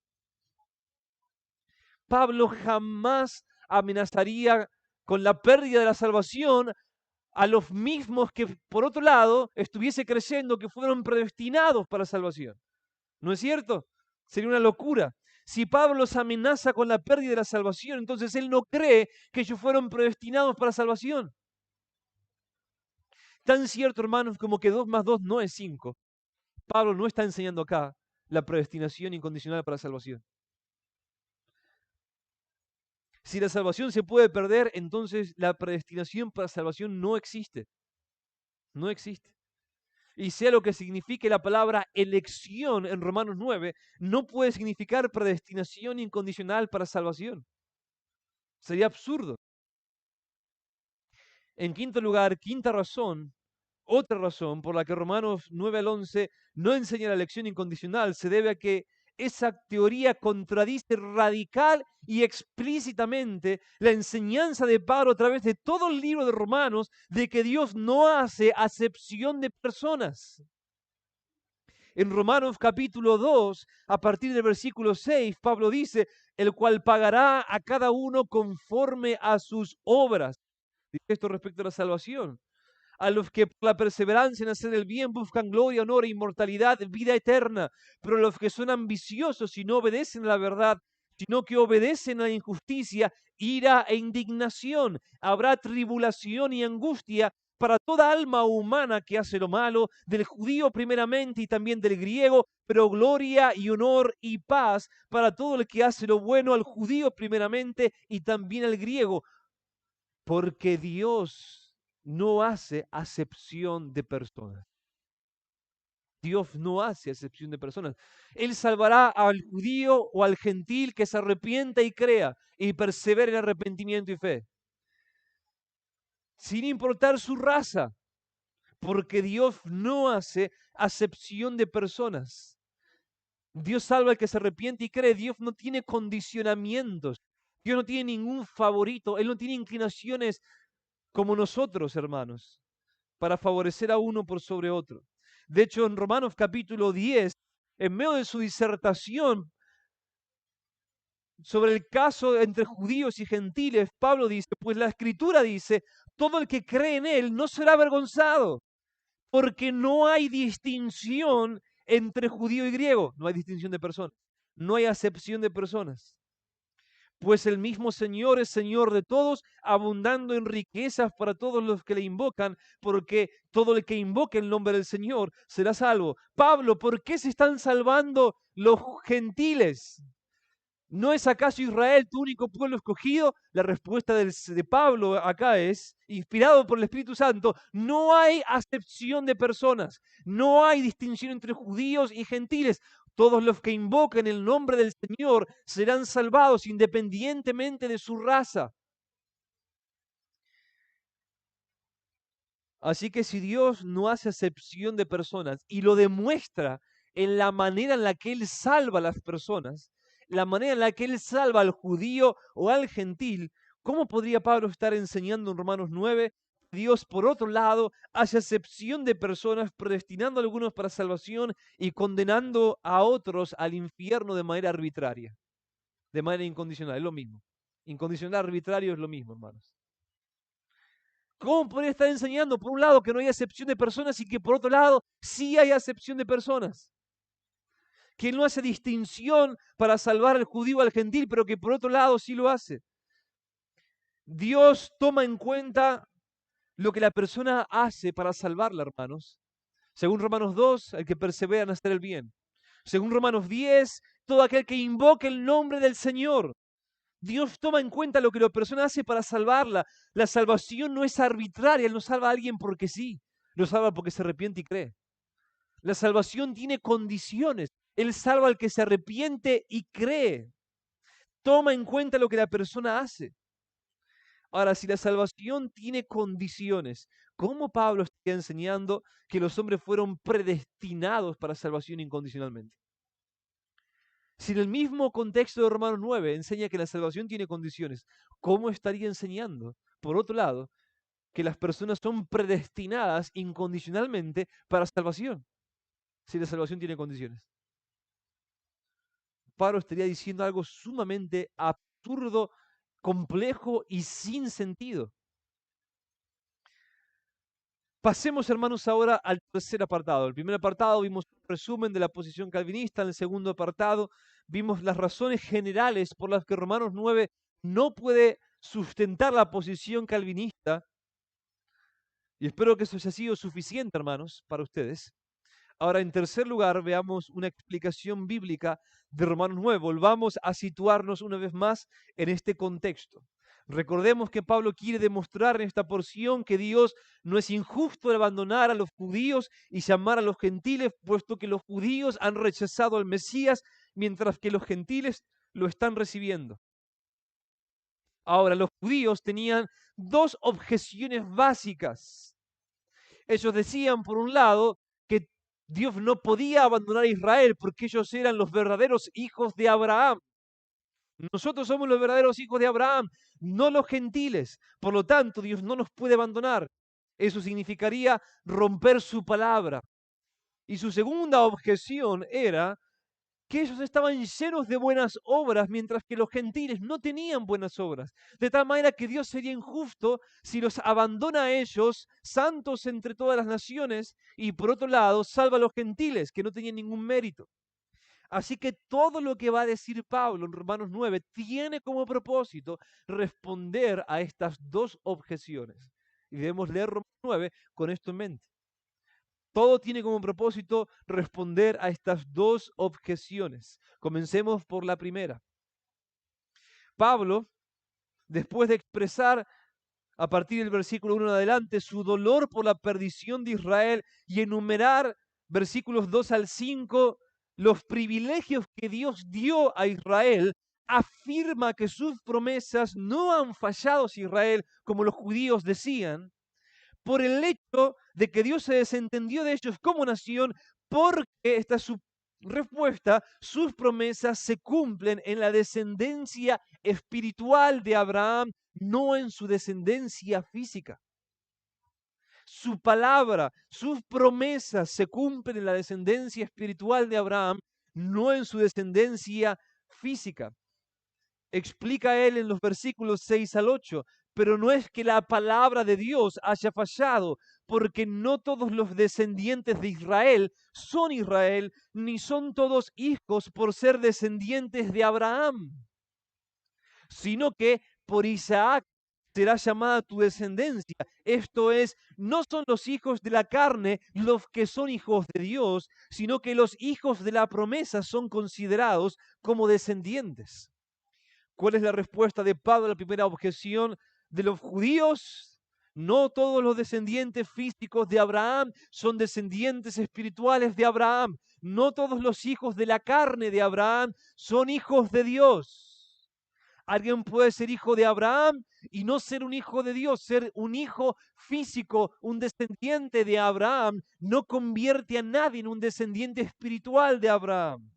Pablo jamás amenazaría con la pérdida de la salvación a los mismos que, por otro lado, estuviese creyendo que fueron predestinados para salvación. ¿No es cierto? Sería una locura. Si Pablo los amenaza con la pérdida de la salvación, entonces él no cree que ellos fueron predestinados para salvación. Tan cierto, hermanos, como que 2 más 2 no es 5. Pablo no está enseñando acá la predestinación incondicional para salvación. Si la salvación se puede perder, entonces la predestinación para salvación no existe. No existe. Y sea lo que signifique la palabra elección en Romanos 9, no puede significar predestinación incondicional para salvación. Sería absurdo. En quinto lugar, quinta razón, otra razón por la que Romanos 9 al 11 no enseña la elección incondicional, se debe a que esa teoría contradice radical y explícitamente la enseñanza de Pablo a través de todo el libro de Romanos de que Dios no hace acepción de personas. En Romanos capítulo 2, a partir del versículo 6, Pablo dice, el cual pagará a cada uno conforme a sus obras. Dice esto respecto a la salvación. A los que por la perseverancia en hacer el bien buscan gloria, honor e inmortalidad, vida eterna. Pero los que son ambiciosos y no obedecen a la verdad, sino que obedecen a la injusticia, ira e indignación. Habrá tribulación y angustia para toda alma humana que hace lo malo, del judío primeramente y también del griego, pero gloria y honor y paz para todo el que hace lo bueno, al judío primeramente y también al griego, porque Dios no hace acepción de personas. Dios no hace acepción de personas. Él salvará al judío o al gentil que se arrepienta y crea y persevere en arrepentimiento y fe, sin importar su raza, porque Dios no hace acepción de personas. Dios salva al que se arrepiente y cree. Dios no tiene condicionamientos. Dios no tiene ningún favorito. Él no tiene inclinaciones como nosotros, hermanos, para favorecer a uno por sobre otro. De hecho, en Romanos capítulo 10, en medio de su disertación sobre el caso entre judíos y gentiles, Pablo dice, pues la Escritura dice, todo el que cree en él no será avergonzado, porque no hay distinción entre judío y griego, no hay distinción de personas, no hay acepción de personas. Pues el mismo Señor es Señor de todos, abundando en riquezas para todos los que le invocan, porque todo el que invoque el nombre del Señor será salvo. Pablo, ¿por qué se están salvando los gentiles? ¿No es acaso Israel tu único pueblo escogido? La respuesta de Pablo acá es, inspirado por el Espíritu Santo, no hay acepción de personas, no hay distinción entre judíos y gentiles. Todos los que invoquen el nombre del Señor serán salvados independientemente de su raza. Así que si Dios no hace acepción de personas y lo demuestra en la manera en la que Él salva a las personas, la manera en la que Él salva al judío o al gentil, ¿cómo podría Pablo estar enseñando en Romanos 9? Dios, por otro lado, hace acepción de personas, predestinando a algunos para salvación y condenando a otros al infierno de manera arbitraria, de manera incondicional. Es lo mismo. Incondicional, arbitrario es lo mismo, hermanos. ¿Cómo podría estar enseñando, por un lado, que no hay acepción de personas y que por otro lado sí hay acepción de personas? Que Él no hace distinción para salvar al judío o al gentil, pero que por otro lado sí lo hace. Dios toma en cuenta lo que la persona hace para salvarla, hermanos. Según Romanos 2, el que persevera en hacer el bien. Según Romanos 10, todo aquel que invoque el nombre del Señor. Dios toma en cuenta lo que la persona hace para salvarla. La salvación no es arbitraria, Él no salva a alguien porque sí, lo salva porque se arrepiente y cree. La salvación tiene condiciones. Él salva al que se arrepiente y cree. Toma en cuenta lo que la persona hace. Ahora, si la salvación tiene condiciones, ¿cómo Pablo está enseñando que los hombres fueron predestinados para salvación incondicionalmente? Si en el mismo contexto de Romanos 9 enseña que la salvación tiene condiciones, ¿cómo estaría enseñando, por otro lado, que las personas son predestinadas incondicionalmente para salvación? Si la salvación tiene condiciones. Pablo estaría diciendo algo sumamente absurdo, complejo y sin sentido. Pasemos, hermanos, ahora al tercer apartado. El primer apartado vimos un resumen de la posición calvinista. En el segundo apartado vimos las razones generales por las que Romanos 9 no puede sustentar la posición calvinista. Y espero que eso haya sido suficiente, hermanos, para ustedes. Ahora, en tercer lugar, veamos una explicación bíblica de Romanos 9. Volvamos a situarnos una vez más en este contexto. Recordemos que Pablo quiere demostrar en esta porción que Dios no es injusto al abandonar a los judíos y llamar a los gentiles, puesto que los judíos han rechazado al Mesías, mientras que los gentiles lo están recibiendo. Ahora, los judíos tenían dos objeciones básicas. Ellos decían, por un lado, que Dios no podía abandonar a Israel porque ellos eran los verdaderos hijos de Abraham. Nosotros somos los verdaderos hijos de Abraham, no los gentiles. Por lo tanto, Dios no nos puede abandonar. Eso significaría romper su palabra. Y su segunda objeción era que ellos estaban llenos de buenas obras, mientras que los gentiles no tenían buenas obras. De tal manera que Dios sería injusto si los abandona a ellos, santos entre todas las naciones, y por otro lado salva a los gentiles, que no tenían ningún mérito. Así que todo lo que va a decir Pablo en Romanos 9 tiene como propósito responder a estas dos objeciones. Y debemos leer Romanos 9 con esto en mente. Todo tiene como propósito responder a estas dos objeciones. Comencemos por la primera. Pablo, después de expresar a partir del versículo 1 en adelante su dolor por la perdición de Israel y enumerar versículos 2 al 5, los privilegios que Dios dio a Israel, afirma que sus promesas no han fallado a Israel como los judíos decían, por el hecho de que Dios se desentendió de ellos como nación, porque esta es su respuesta, sus promesas se cumplen en la descendencia espiritual de Abraham, no en su descendencia física. Su palabra, sus promesas se cumplen en la descendencia espiritual de Abraham, no en su descendencia física. Explica él en los versículos 6 al 8, pero no es que la palabra de Dios haya fallado, porque no todos los descendientes de Israel son Israel, ni son todos hijos por ser descendientes de Abraham, sino que por Isaac será llamada tu descendencia. Esto es, no son los hijos de la carne los que son hijos de Dios, sino que los hijos de la promesa son considerados como descendientes. ¿Cuál es la respuesta de Pablo a la primera objeción de los judíos? No todos los descendientes físicos de Abraham son descendientes espirituales de Abraham. No todos los hijos de la carne de Abraham son hijos de Dios. Alguien puede ser hijo de Abraham y no ser un hijo de Dios. Ser un hijo físico, un descendiente de Abraham, no convierte a nadie en un descendiente espiritual de Abraham.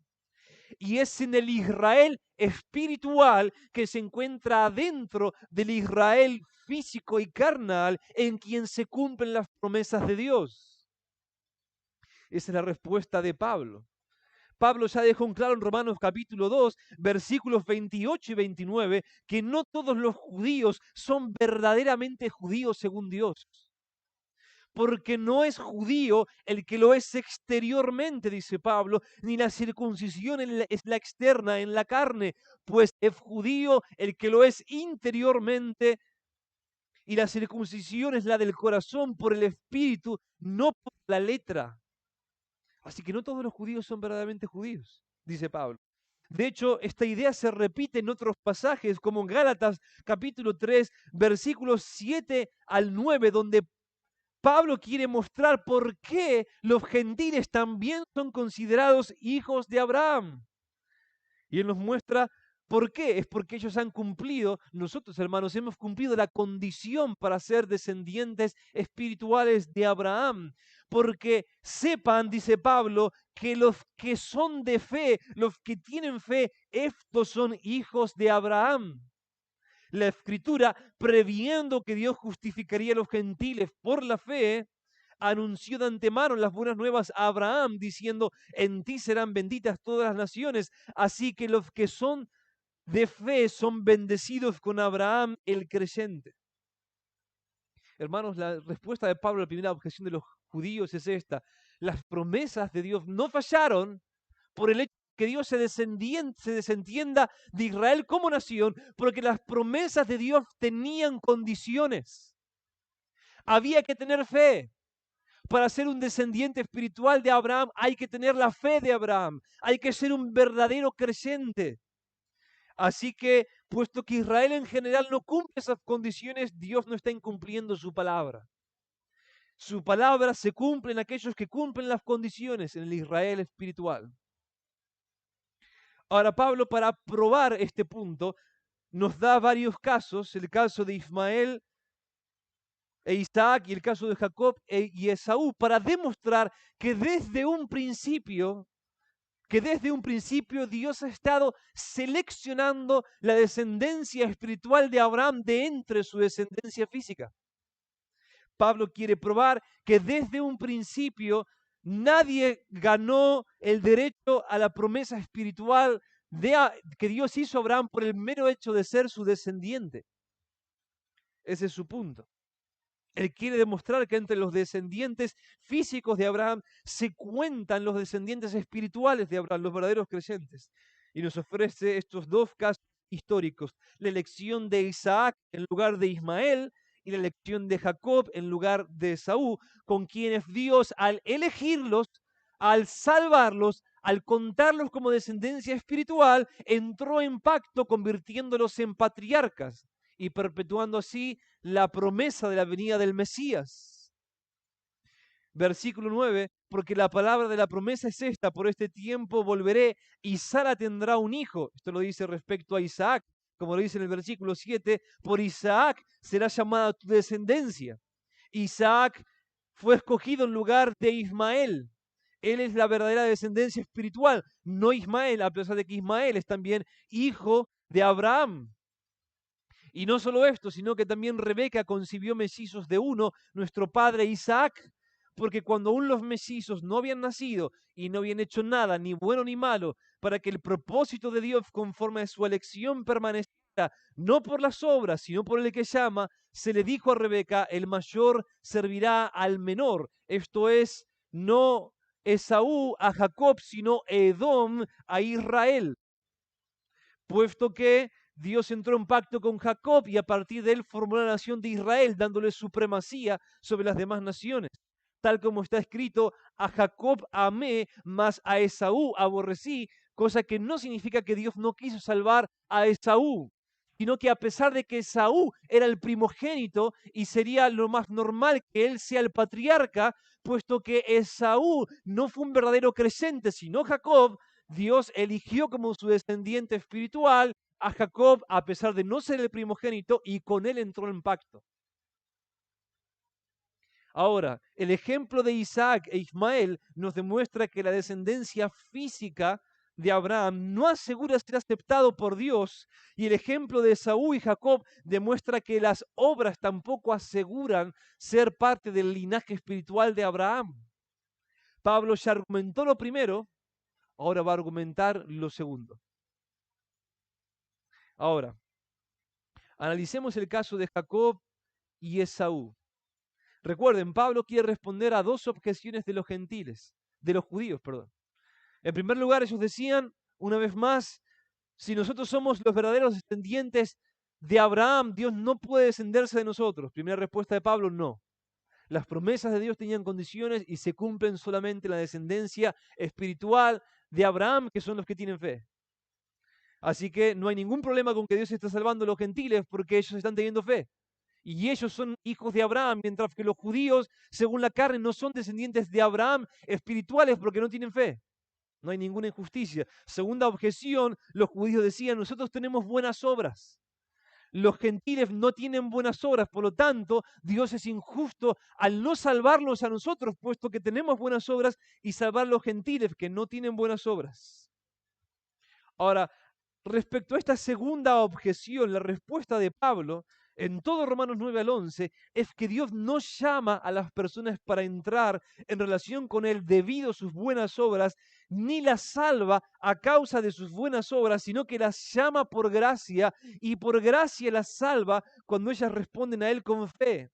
Y es en el Israel espiritual que se encuentra adentro del Israel físico y carnal en quien se cumplen las promesas de Dios. Esa es la respuesta de Pablo. Pablo ya dejó en claro en Romanos capítulo 2, versículos 28 y 29, que no todos los judíos son verdaderamente judíos según Dios. Porque no es judío el que lo es exteriormente, dice Pablo, ni la circuncisión es la externa en la carne, pues es judío el que lo es interiormente, y la circuncisión es la del corazón por el espíritu, no por la letra. Así que no todos los judíos son verdaderamente judíos, dice Pablo. De hecho, esta idea se repite en otros pasajes, como en Gálatas capítulo 3, versículos 7 al 9, donde Pablo quiere mostrar por qué los gentiles también son considerados hijos de Abraham. Y él nos muestra por qué. Es porque ellos han cumplido, nosotros hermanos, hemos cumplido la condición para ser descendientes espirituales de Abraham. Porque sepan, dice Pablo, que los que son de fe, los que tienen fe, estos son hijos de Abraham. La Escritura, previendo que Dios justificaría a los gentiles por la fe, anunció de antemano las buenas nuevas a Abraham, diciendo, en ti serán benditas todas las naciones. Así que los que son de fe son bendecidos con Abraham el creyente. Hermanos, la respuesta de Pablo a la primera objeción de los judíos es esta. Las promesas de Dios no fallaron por el hecho que Dios se desentienda de Israel como nación, porque las promesas de Dios tenían condiciones. Había que tener fe. Para ser un descendiente espiritual de Abraham hay que tener la fe de Abraham. Hay que ser un verdadero creyente. Así que, puesto que Israel en general no cumple esas condiciones, Dios no está incumpliendo su palabra. Su palabra se cumple en aquellos que cumplen las condiciones, en el Israel espiritual. Ahora Pablo, para probar este punto, nos da varios casos, el caso de Ismael e Isaac y el caso de Jacob y Esaú, para demostrar que desde un principio Dios ha estado seleccionando la descendencia espiritual de Abraham de entre su descendencia física. Pablo quiere probar que desde un principio nadie ganó el derecho a la promesa espiritual que Dios hizo a Abraham por el mero hecho de ser su descendiente. Ese es su punto. Él quiere demostrar que entre los descendientes físicos de Abraham se cuentan los descendientes espirituales de Abraham, los verdaderos creyentes. Y nos ofrece estos dos casos históricos: la elección de Isaac en lugar de Ismael y la elección de Jacob en lugar de Esaú, con quienes Dios, al elegirlos, al salvarlos, al contarlos como descendencia espiritual, entró en pacto convirtiéndolos en patriarcas y perpetuando así la promesa de la venida del Mesías. Versículo 9, porque la palabra de la promesa es esta: por este tiempo volveré y Sara tendrá un hijo. Esto lo dice respecto a Isaac, como lo dice en el versículo 7, por Isaac será llamada tu descendencia. Isaac fue escogido en lugar de Ismael. Él es la verdadera descendencia espiritual, no Ismael, a pesar de que Ismael es también hijo de Abraham. Y no solo esto, sino que también Rebeca concibió mellizos de uno, nuestro padre Isaac, porque cuando aún los mellizos no habían nacido y no habían hecho nada, ni bueno ni malo, para que el propósito de Dios conforme a su elección permaneciera, no por las obras, sino por el que llama, se le dijo a Rebeca: el mayor servirá al menor. Esto es, no Esaú a Jacob, sino Edom a Israel. Puesto que Dios entró en pacto con Jacob y a partir de él formó la nación de Israel, dándole supremacía sobre las demás naciones. Tal como está escrito: a Jacob amé, mas a Esaú aborrecí, cosa que no significa que Dios no quiso salvar a Esaú, sino que a pesar de que Esaú era el primogénito y sería lo más normal que él sea el patriarca, puesto que Esaú no fue un verdadero creyente, sino Jacob, Dios eligió como su descendiente espiritual a Jacob, a pesar de no ser el primogénito, y con él entró en pacto. Ahora, el ejemplo de Isaac e Ismael nos demuestra que la descendencia física de Abraham no asegura ser aceptado por Dios, y el ejemplo de Esaú y Jacob demuestra que las obras tampoco aseguran ser parte del linaje espiritual de Abraham. Pablo ya argumentó lo primero, ahora va a argumentar lo segundo. Ahora, analicemos el caso de Jacob y Esaú. Recuerden, Pablo quiere responder a dos objeciones de los gentiles, de los judíos, perdón. En primer lugar, ellos decían, una vez más, si nosotros somos los verdaderos descendientes de Abraham, Dios no puede descenderse de nosotros. Primera respuesta de Pablo: no. Las promesas de Dios tenían condiciones y se cumplen solamente en la descendencia espiritual de Abraham, que son los que tienen fe. Así que no hay ningún problema con que Dios esté salvando a los gentiles porque ellos están teniendo fe. Y ellos son hijos de Abraham, mientras que los judíos, según la carne, no son descendientes de Abraham espirituales porque no tienen fe. No hay ninguna injusticia. Segunda objeción, los judíos decían: nosotros tenemos buenas obras. Los gentiles no tienen buenas obras, por lo tanto, Dios es injusto al no salvarlos a nosotros, puesto que tenemos buenas obras, y salvar a los gentiles que no tienen buenas obras. Ahora, respecto a esta segunda objeción, la respuesta de Pablo en todo Romanos 9 al 11 es que Dios no llama a las personas para entrar en relación con Él debido a sus buenas obras, ni las salva a causa de sus buenas obras, sino que las llama por gracia, y por gracia las salva cuando ellas responden a Él con fe.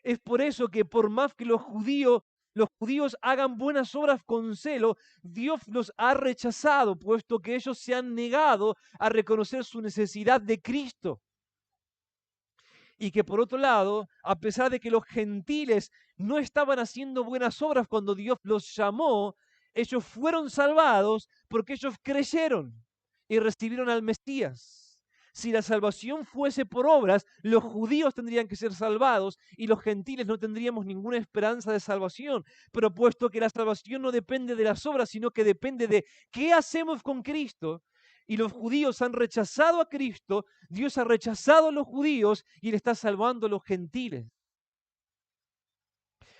Es por eso que por más que los judíos hagan buenas obras con celo, Dios los ha rechazado, puesto que ellos se han negado a reconocer su necesidad de Cristo. Y que por otro lado, a pesar de que los gentiles no estaban haciendo buenas obras cuando Dios los llamó, ellos fueron salvados porque ellos creyeron y recibieron al Mesías. Si la salvación fuese por obras, los judíos tendrían que ser salvados y los gentiles no tendríamos ninguna esperanza de salvación. Pero puesto que la salvación no depende de las obras, sino que depende de qué hacemos con Cristo, y los judíos han rechazado a Cristo, Dios ha rechazado a los judíos y Él está salvando a los gentiles.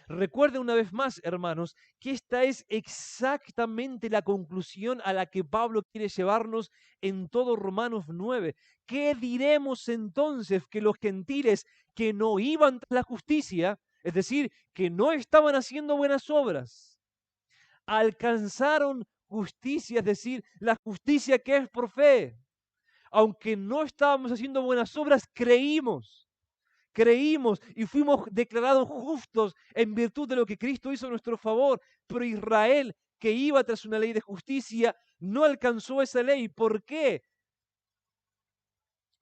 Recuerden una vez más, hermanos, que esta es exactamente la conclusión a la que Pablo quiere llevarnos en todo Romanos 9. ¿Qué diremos entonces? Que los gentiles que no iban tras la justicia, es decir, que no estaban haciendo buenas obras, alcanzaron justicia, es decir, la justicia que es por fe. Aunque no estábamos haciendo buenas obras, creímos y fuimos declarados justos en virtud de lo que Cristo hizo a nuestro favor. Pero Israel, que iba tras una ley de justicia, no alcanzó esa ley. ¿Por qué?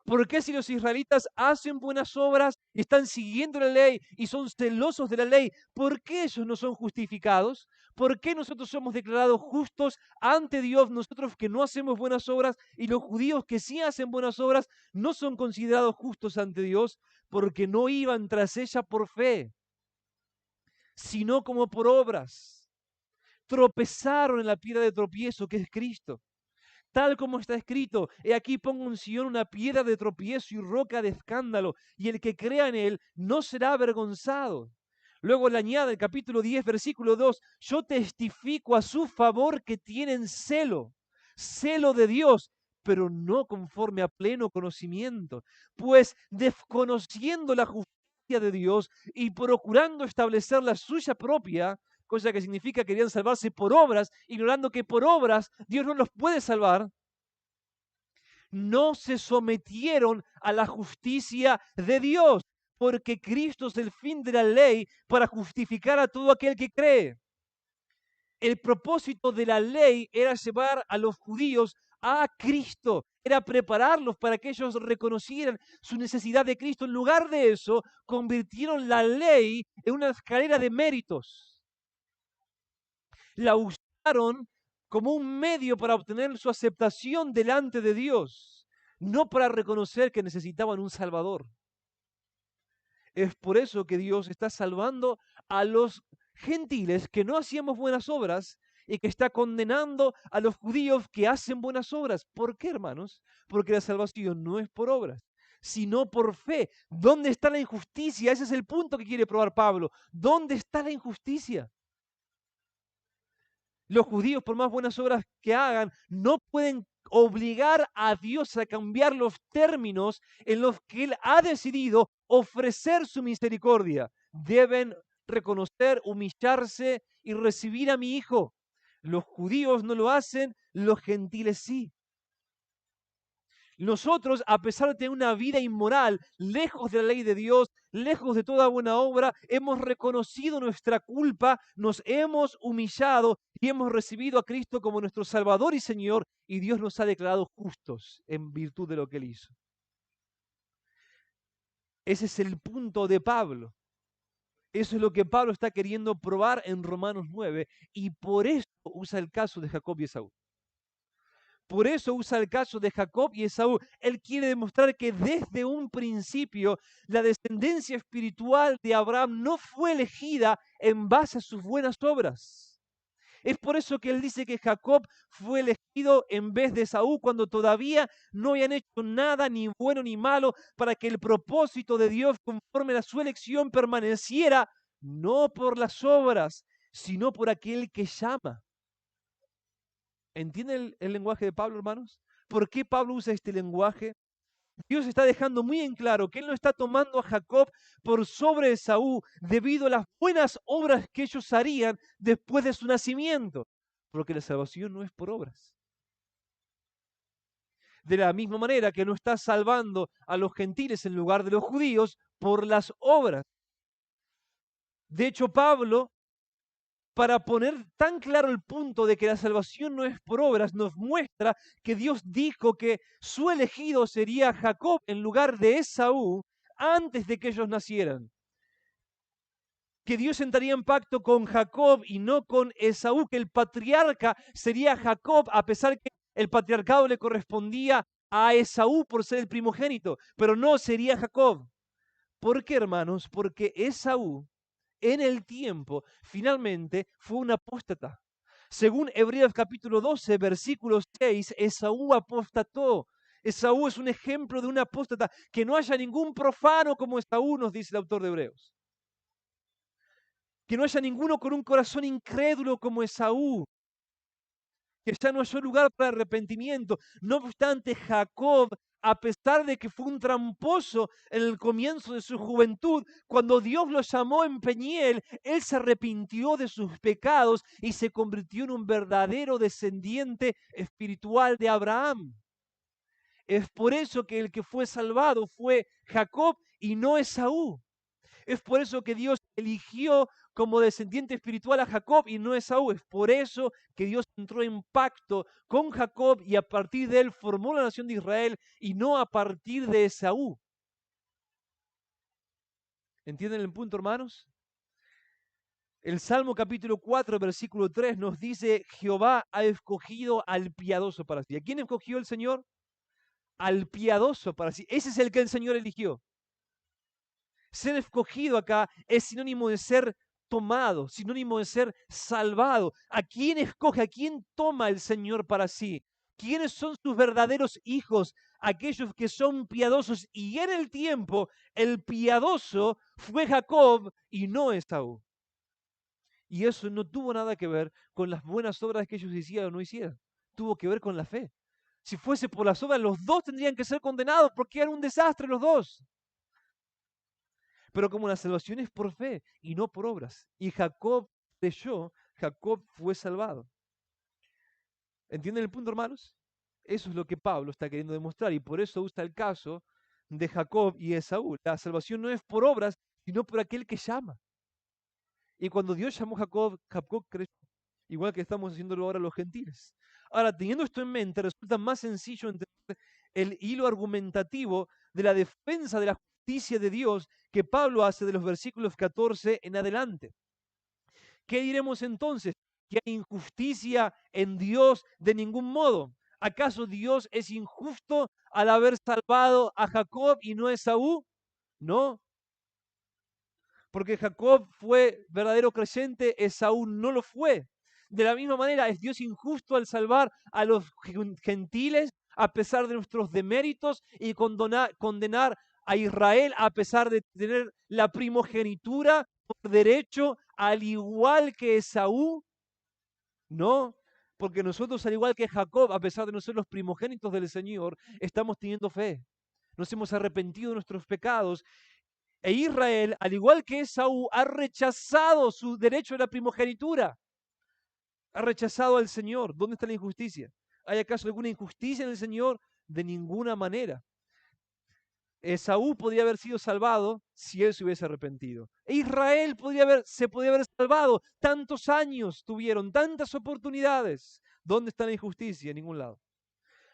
¿Por qué si los israelitas hacen buenas obras y están siguiendo la ley y son celosos de la ley, por qué ellos no son justificados? ¿Por qué nosotros somos declarados justos ante Dios, nosotros que no hacemos buenas obras, y los judíos que sí hacen buenas obras no son considerados justos ante Dios? Porque no iban tras ella por fe. sino como por obras. Tropezaron en la piedra de tropiezo que es Cristo. Tal como está escrito, he aquí pongo en Sion una piedra de tropiezo y roca de escándalo, y el que crea en él no será avergonzado. Luego le añade el capítulo 10, versículo 2, yo testifico a su favor que tienen celo de Dios, pero no conforme a pleno conocimiento, pues desconociendo la justicia de Dios y procurando establecer la suya propia, cosa que significa que querían salvarse por obras, ignorando que por obras Dios no los puede salvar, no se sometieron a la justicia de Dios, porque Cristo es el fin de la ley para justificar a todo aquel que cree. El propósito de la ley era llevar a los judíos a Cristo, era prepararlos para que ellos reconocieran su necesidad de Cristo. En lugar de eso, convirtieron la ley en una escalera de méritos. La usaron como un medio para obtener su aceptación delante de Dios, no para reconocer que necesitaban un Salvador. Es por eso que Dios está salvando a los gentiles que no hacíamos buenas obras y que está condenando a los judíos que hacen buenas obras. ¿Por qué, hermanos? Porque la salvación no es por obras, sino por fe. ¿Dónde está la injusticia? Ese es el punto que quiere probar Pablo. ¿Dónde está la injusticia? Los judíos, por más buenas obras que hagan, no pueden obligar a Dios a cambiar los términos en los que Él ha decidido ofrecer su misericordia. Deben reconocer, humillarse y recibir a mi Hijo. Los judíos no lo hacen, los gentiles sí. Nosotros, a pesar de tener una vida inmoral, lejos de la ley de Dios, lejos de toda buena obra, hemos reconocido nuestra culpa, nos hemos humillado y hemos recibido a Cristo como nuestro Salvador y Señor, y Dios nos ha declarado justos en virtud de lo que Él hizo. Ese es el punto de Pablo. Eso es lo que Pablo está queriendo probar en Romanos 9, y por eso usa el caso de Jacob y Esaú. Por eso usa el caso de Jacob y Esaú. Él quiere demostrar que desde un principio la descendencia espiritual de Abraham no fue elegida en base a sus buenas obras. Es por eso que él dice que Jacob fue elegido en vez de Esaú cuando todavía no habían hecho nada ni bueno ni malo para que el propósito de Dios conforme a su elección permaneciera no por las obras, sino por aquel que llama. ¿Entienden el lenguaje de Pablo, hermanos? ¿Por qué Pablo usa este lenguaje? Dios está dejando muy en claro que Él no está tomando a Jacob por sobre Esaú debido a las buenas obras que ellos harían después de su nacimiento, porque la salvación no es por obras. De la misma manera que no está salvando a los gentiles en lugar de los judíos por las obras. De hecho, Pablo, para poner tan claro el punto de que la salvación no es por obras, nos muestra que Dios dijo que su elegido sería Jacob en lugar de Esaú antes de que ellos nacieran. Que Dios entraría en pacto con Jacob y no con Esaú, que el patriarca sería Jacob, a pesar que el patriarcado le correspondía a Esaú por ser el primogénito, pero no sería Jacob. ¿Por qué, hermanos? Porque Esaú en el tiempo, finalmente fue un apóstata. Según Hebreos capítulo 12, versículo 6, Esaú apostató. Esaú es un ejemplo de un apóstata. Que no haya ningún profano como Esaú, nos dice el autor de Hebreos. Que no haya ninguno con un corazón incrédulo como Esaú, que ya no halló lugar para arrepentimiento. No obstante, Jacob, a pesar de que fue un tramposo en el comienzo de su juventud, cuando Dios lo llamó en Peniel, él se arrepintió de sus pecados y se convirtió en un verdadero descendiente espiritual de Abraham. Es por eso que el que fue salvado fue Jacob y no Esaú. Es por eso que Dios eligió como descendiente espiritual a Jacob y no a Esaú. Es por eso que Dios entró en pacto con Jacob y a partir de él formó la nación de Israel y no a partir de Esaú. ¿Entienden el punto, hermanos? El Salmo capítulo 4, versículo 3 nos dice, Jehová ha escogido al piadoso para sí. ¿A quién escogió el Señor? Al piadoso para sí. Ese es el que el Señor eligió. Ser escogido acá es sinónimo de ser tomado, sinónimo de ser salvado. ¿A quién escoge? ¿A quién toma el Señor para sí? ¿Quiénes son sus verdaderos hijos? Aquellos que son piadosos. Y en el tiempo, el piadoso fue Jacob y no Esaú. Y eso no tuvo nada que ver con las buenas obras que ellos hicieran o no hicieran. Tuvo que ver con la fe. Si fuese por las obras, los dos tendrían que ser condenados porque eran un desastre los dos. Pero como la salvación es por fe y no por obras, y Jacob creyó, Jacob fue salvado. ¿Entienden el punto, hermanos? Eso es lo que Pablo está queriendo demostrar y por eso usa el caso de Jacob y Esaú. La salvación no es por obras, sino por aquel que llama. Y cuando Dios llamó a Jacob, Jacob creyó, igual que estamos haciéndolo ahora los gentiles. Ahora, teniendo esto en mente, resulta más sencillo entender el hilo argumentativo de la defensa de la justicia de Dios que Pablo hace de los versículos 14 en adelante. ¿Qué diremos entonces? ¿Que hay injusticia en Dios? De ningún modo. ¿Acaso Dios es injusto al haber salvado a Jacob y no a Esaú? No, porque Jacob fue verdadero creyente, Esaú no lo fue. De la misma manera, ¿es Dios injusto al salvar a los gentiles a pesar de nuestros deméritos y condenar a Israel a pesar de tener la primogenitura por derecho al igual que Esaú? No, porque nosotros al igual que Jacob, a pesar de no ser los primogénitos del Señor, estamos teniendo fe. Nos hemos arrepentido de nuestros pecados. E Israel, al igual que Esaú, ha rechazado su derecho a la primogenitura. Ha rechazado al Señor. ¿Dónde está la injusticia? ¿Hay acaso alguna injusticia en el Señor? De ninguna manera. Esaú podría haber sido salvado si él se hubiese arrepentido. E Israel se podría haber salvado. Tantos años tuvieron, tantas oportunidades. ¿Dónde está la injusticia? En ningún lado.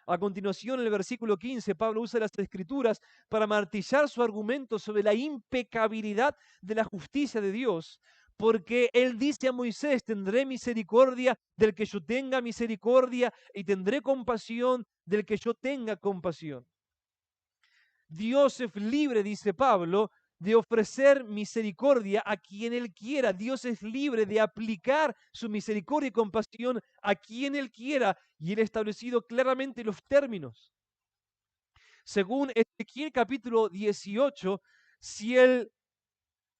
A continuación, en el versículo 15, Pablo usa las Escrituras para martillar su argumento sobre la impecabilidad de la justicia de Dios, porque él dice a Moisés: tendré misericordia del que yo tenga misericordia y tendré compasión del que yo tenga compasión. Dios es libre, dice Pablo, de ofrecer misericordia a quien Él quiera. Dios es libre de aplicar su misericordia y compasión a quien Él quiera. Y Él ha establecido claramente los términos. Según Ezequiel capítulo 18, si el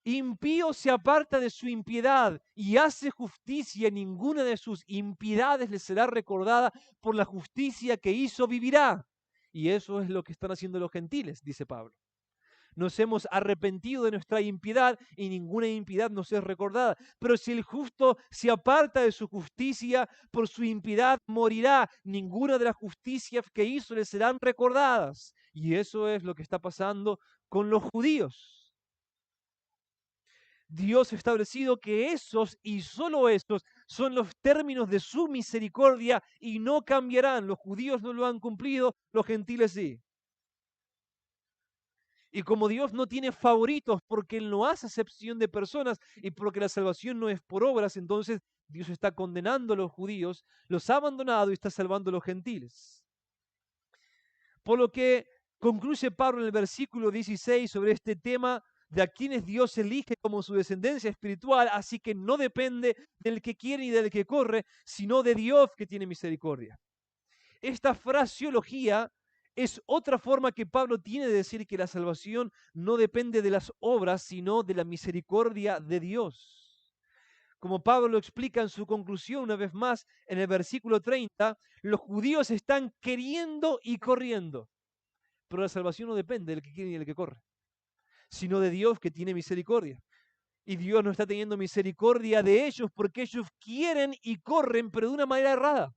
impío se aparta de su impiedad y hace justicia, ninguna de sus impiedades le será recordada. Por la justicia que hizo vivirá. Y eso es lo que están haciendo los gentiles, dice Pablo. Nos hemos arrepentido de nuestra impiedad y ninguna impiedad nos es recordada. Pero si el justo se aparta de su justicia, por su impiedad morirá. Ninguna de las justicias que hizo le serán recordadas. Y eso es lo que está pasando con los judíos. Dios ha establecido que esos y solo esos son los términos de su misericordia y no cambiarán. Los judíos no lo han cumplido, los gentiles sí. Y como Dios no tiene favoritos porque Él no hace acepción de personas y porque la salvación no es por obras, entonces Dios está condenando a los judíos, los ha abandonado y está salvando a los gentiles. Por lo que concluye Pablo en el versículo 16 sobre este tema de a quienes Dios elige como su descendencia espiritual, así que no depende del que quiere ni del que corre, sino de Dios que tiene misericordia. Esta fraseología es otra forma que Pablo tiene de decir que la salvación no depende de las obras, sino de la misericordia de Dios. Como Pablo lo explica en su conclusión una vez más en el versículo 30, los judíos están queriendo y corriendo, pero la salvación no depende del que quiere ni del que corre, sino de Dios que tiene misericordia. Y Dios no está teniendo misericordia de ellos porque ellos quieren y corren, pero de una manera errada.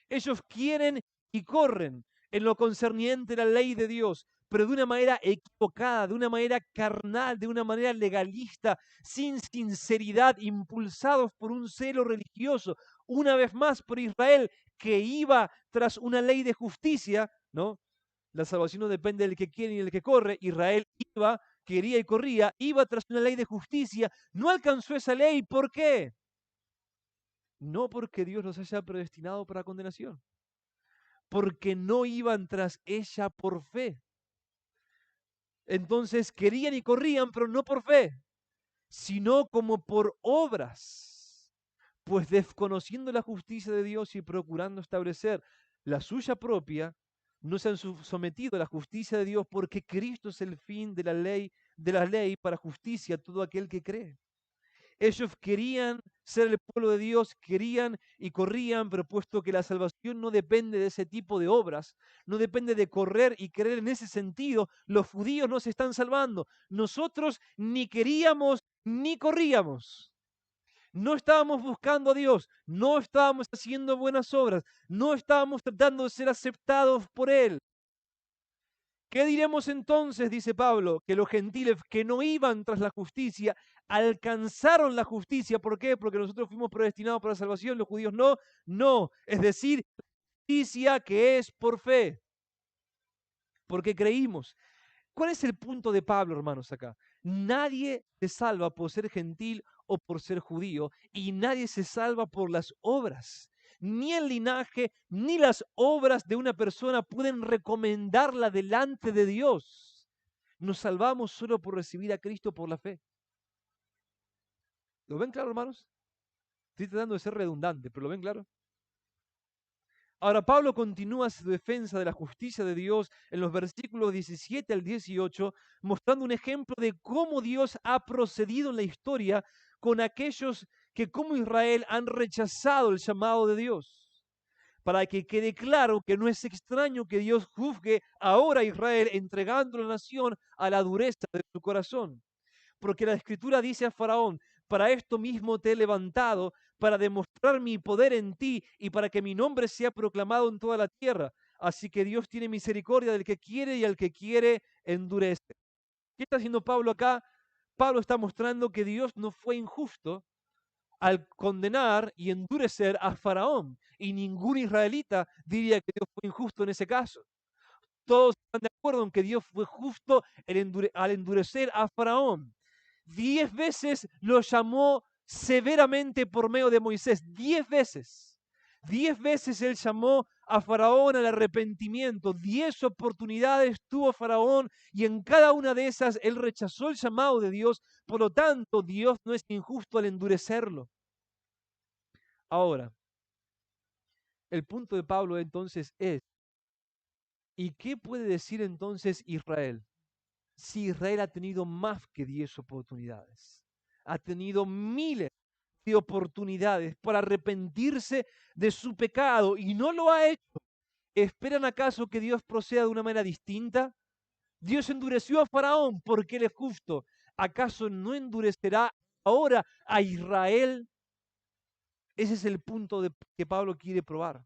Ellos quieren y corren en lo concerniente a la ley de Dios, pero de una manera equivocada, de una manera carnal, de una manera legalista, sin sinceridad, impulsados por un celo religioso. Una vez más, por Israel, que iba tras una ley de justicia, ¿no? La salvación no depende del que quiere ni del que corre. Israel iba, quería y corría, iba tras una ley de justicia, no alcanzó esa ley. ¿Por qué? No porque Dios los haya predestinado para condenación, porque no iban tras ella por fe. Entonces querían y corrían, pero no por fe, sino como por obras, pues desconociendo la justicia de Dios y procurando establecer la suya propia, no se han sometido a la justicia de Dios, porque Cristo es el fin de la ley para justicia a todo aquel que cree. Ellos querían ser el pueblo de Dios, querían y corrían, pero puesto que la salvación no depende de ese tipo de obras, no depende de correr y creer en ese sentido, los judíos no se están salvando. Nosotros ni queríamos ni corríamos. No estábamos buscando a Dios, no estábamos haciendo buenas obras, no estábamos tratando de ser aceptados por Él. ¿Qué diremos entonces, dice Pablo, que los gentiles que no iban tras la justicia alcanzaron la justicia? ¿Por qué? Porque nosotros fuimos predestinados para la salvación, los judíos no. No, es decir, justicia que es por fe, porque creímos. ¿Cuál es el punto de Pablo, hermanos, acá? Nadie se salva por ser gentil o por ser judío, y nadie se salva por las obras. Ni el linaje, ni las obras de una persona pueden recomendarla delante de Dios. Nos salvamos solo por recibir a Cristo por la fe. ¿Lo ven claro, hermanos? Estoy tratando de ser redundante, pero ¿lo ven claro? Ahora, Pablo continúa su defensa de la justicia de Dios en los versículos 17 al 18, mostrando un ejemplo de cómo Dios ha procedido en la historia con aquellos que como Israel han rechazado el llamado de Dios. Para que quede claro que no es extraño que Dios juzgue ahora a Israel entregando la nación a la dureza de su corazón. Porque la Escritura dice a Faraón: para esto mismo te he levantado, para demostrar mi poder en ti y para que mi nombre sea proclamado en toda la tierra. Así que Dios tiene misericordia del que quiere y al que quiere endurece. ¿Qué está haciendo Pablo acá? Pablo está mostrando que Dios no fue injusto al condenar y endurecer a Faraón. Y ningún israelita diría que Dios fue injusto en ese caso. Todos están de acuerdo en que Dios fue justo al endurecer a Faraón. 10 veces lo llamó severamente por medio de Moisés. 10 veces. 10 veces él llamó a Faraón al arrepentimiento. 10 oportunidades tuvo Faraón y en cada una de esas él rechazó el llamado de Dios. Por lo tanto, Dios no es injusto al endurecerlo. Ahora, el punto de Pablo entonces es: ¿y qué puede decir entonces Israel? Si Israel ha tenido más que 10 oportunidades, ha tenido miles de oportunidades para arrepentirse de su pecado y no lo ha hecho. ¿Esperan acaso que Dios proceda de una manera distinta? Dios endureció a Faraón porque él es justo. ¿Acaso no endurecerá ahora a Israel? Ese es el punto que Pablo quiere probar.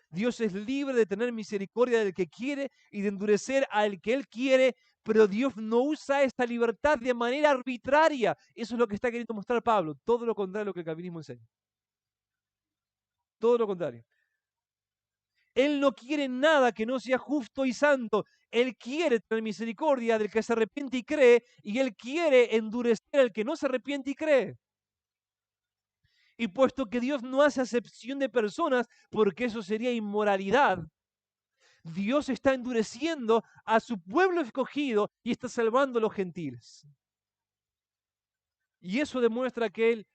Dios es libre de tener misericordia del que quiere y de endurecer al que Él quiere, pero Dios no usa esta libertad de manera arbitraria. Eso es lo que está queriendo mostrar Pablo. Todo lo contrario de lo que el calvinismo enseña. Todo lo contrario. Él no quiere nada que no sea justo y santo. Él quiere tener misericordia del que se arrepiente y cree, y Él quiere endurecer al que no se arrepiente y cree. Y puesto que Dios no hace acepción de personas, porque eso sería inmoralidad, Dios está endureciendo a su pueblo escogido y está salvando a los gentiles. Y eso demuestra que Él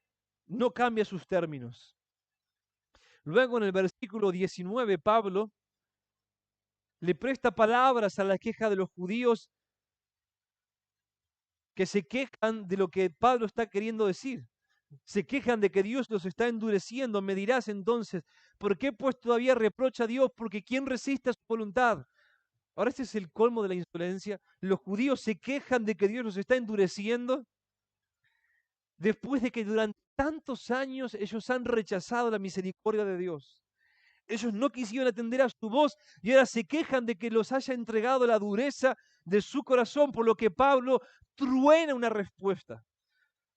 no cambia sus términos. Luego en el versículo 19, Pablo le presta palabras a la queja de los judíos que se quejan de lo que Pablo está queriendo decir. Se quejan de que Dios los está endureciendo. Me dirás entonces: ¿por qué pues todavía reprocha a Dios? Porque ¿quién resiste a su voluntad? Ahora este es el colmo de la insolencia. Los judíos se quejan de que Dios los está endureciendo después de que durante tantos años ellos han rechazado la misericordia de Dios. Ellos no quisieron atender a su voz y ahora se quejan de que los haya entregado la dureza de su corazón, por lo que Pablo truena una respuesta,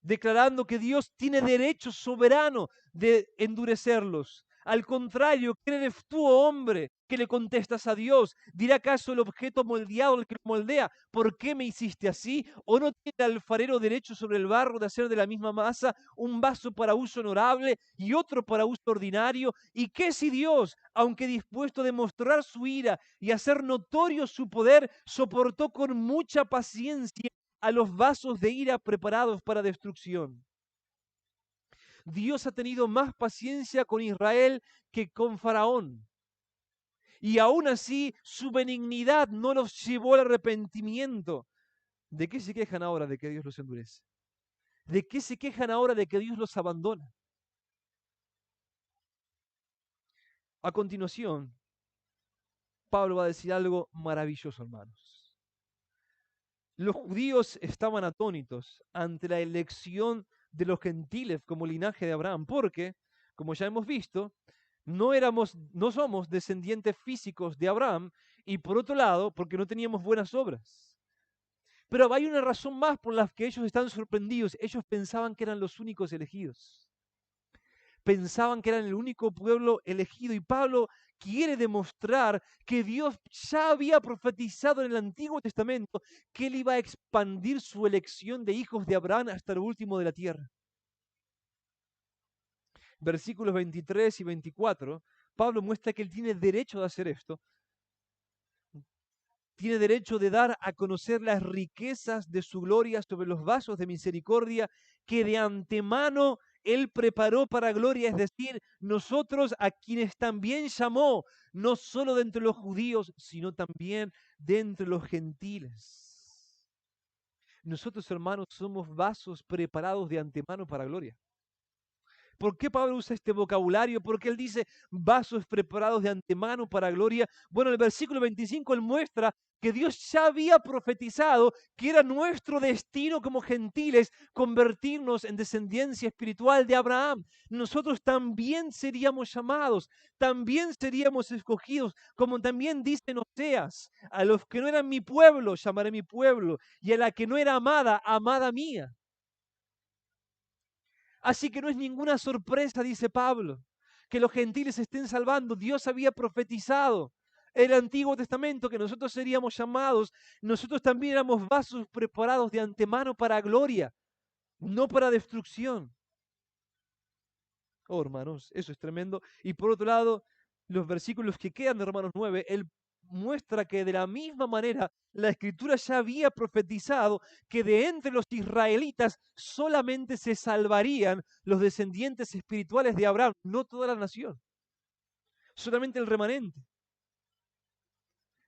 declarando que Dios tiene derecho soberano de endurecerlos. Al contrario, ¿quién eres tú, oh hombre, que le contestas a Dios? ¿Dirá acaso el objeto moldeado el que lo moldea: ¿por qué me hiciste así? ¿O no tiene el alfarero derecho sobre el barro de hacer de la misma masa un vaso para uso honorable y otro para uso ordinario? ¿Y qué si Dios, aunque dispuesto a demostrar su ira y hacer notorio su poder, soportó con mucha paciencia a los vasos de ira preparados para destrucción. Dios ha tenido más paciencia con Israel que con Faraón. Y aún así, su benignidad no los llevó al arrepentimiento. ¿De qué se quejan ahora de que Dios los endurece? ¿De qué se quejan ahora de que Dios los abandona? A continuación, Pablo va a decir algo maravilloso, hermanos. Los judíos estaban atónitos ante la elección de los gentiles como linaje de Abraham, porque, como ya hemos visto, no somos descendientes físicos de Abraham, y por otro lado, porque no teníamos buenas obras. Pero hay una razón más por la que ellos están sorprendidos. Ellos pensaban que eran los únicos elegidos. Pensaban que eran el único pueblo elegido. Y Pablo quiere demostrar que Dios ya había profetizado en el Antiguo Testamento que Él iba a expandir su elección de hijos de Abraham hasta lo último de la tierra. Versículos 23 y 24, Pablo muestra que Él tiene derecho de hacer esto. Tiene derecho de dar a conocer las riquezas de su gloria sobre los vasos de misericordia que de antemano Él preparó para gloria, es decir, nosotros a quienes también llamó, no solo de entre los judíos, sino también de entre los gentiles. Nosotros, hermanos, somos vasos preparados de antemano para gloria. ¿Por qué Pablo usa este vocabulario? Porque él dice vasos preparados de antemano para gloria. Bueno, en el versículo 25 él muestra que Dios ya había profetizado que era nuestro destino como gentiles convertirnos en descendencia espiritual de Abraham. Nosotros también seríamos llamados, también seríamos escogidos, como también dice en Oseas, a los que no eran mi pueblo llamaré mi pueblo, y a la que no era amada, amada mía. Así que no es ninguna sorpresa, dice Pablo, que los gentiles se estén salvando. Dios había profetizado en el Antiguo Testamento que nosotros seríamos llamados. Nosotros también éramos vasos preparados de antemano para gloria, no para destrucción. Oh, hermanos, eso es tremendo. Y por otro lado, los versículos que quedan de Romanos 9, él muestra que de la misma manera la Escritura ya había profetizado que de entre los israelitas solamente se salvarían los descendientes espirituales de Abraham, no toda la nación, solamente el remanente.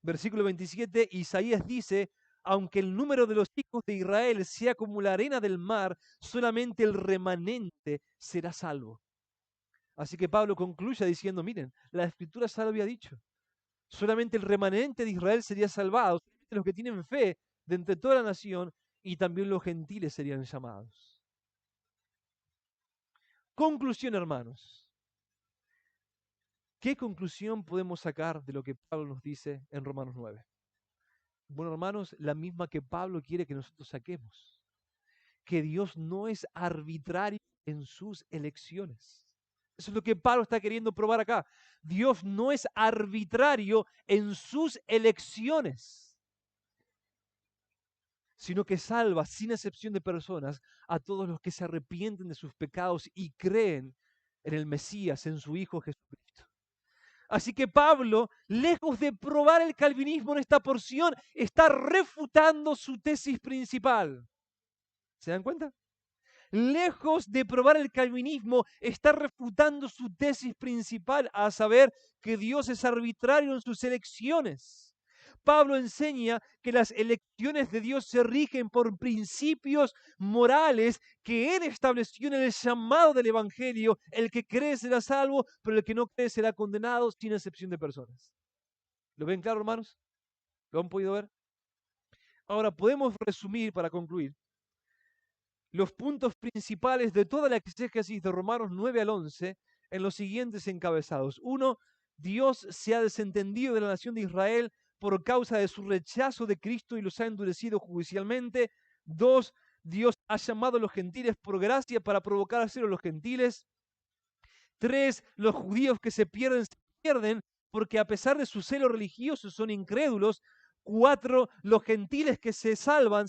Versículo 27, Isaías dice, aunque el número de los hijos de Israel sea como la arena del mar, solamente el remanente será salvo. Así que Pablo concluye diciendo, miren, la Escritura ya lo había dicho. Solamente el remanente de Israel sería salvado, solamente los que tienen fe de entre toda la nación, y también los gentiles serían llamados. Conclusión, hermanos. ¿Qué conclusión podemos sacar de lo que Pablo nos dice en Romanos 9? Bueno, hermanos, la misma que Pablo quiere que nosotros saquemos. Que Dios no es arbitrario en sus elecciones. Eso es lo que Pablo está queriendo probar acá. Dios no es arbitrario en sus elecciones, sino que salva sin excepción de personas a todos los que se arrepienten de sus pecados y creen en el Mesías, en su Hijo Jesucristo. Así que Pablo, lejos de probar el calvinismo en esta porción, está refutando su tesis principal. ¿Se dan cuenta? Lejos de probar el calvinismo, está refutando su tesis principal, a saber que Dios es arbitrario en sus elecciones. Pablo enseña que las elecciones de Dios se rigen por principios morales que Él estableció en el llamado del Evangelio. El que cree será salvo, pero el que no cree será condenado, sin excepción de personas. ¿Lo ven claro, hermanos? ¿Lo han podido ver? Ahora, podemos resumir para concluir los puntos principales de toda la exégesis de Romanos 9 al 11 en los siguientes encabezados. 1. Dios se ha desentendido de la nación de Israel por causa de su rechazo de Cristo y los ha endurecido judicialmente. 2. Dios ha llamado a los gentiles por gracia para provocar a celo a los gentiles. 3. Los judíos que se pierden porque a pesar de su celo religioso son incrédulos. 4. Los gentiles que se salvan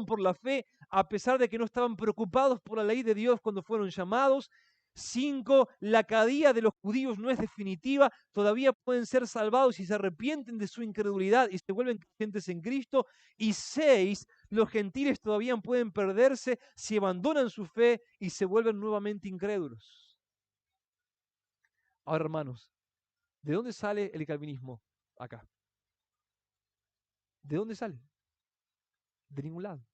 por la fe a pesar de que no estaban preocupados por la ley de Dios cuando fueron llamados. 5. La caída de los judíos no es definitiva, todavía pueden ser salvados si se arrepienten de su incredulidad y se vuelven creyentes en Cristo. Y 6. Los gentiles todavía pueden perderse si abandonan su fe y se vuelven nuevamente incrédulos. Ahora, hermanos, ¿de dónde sale el calvinismo acá? ¿De dónde sale? De ningún lado.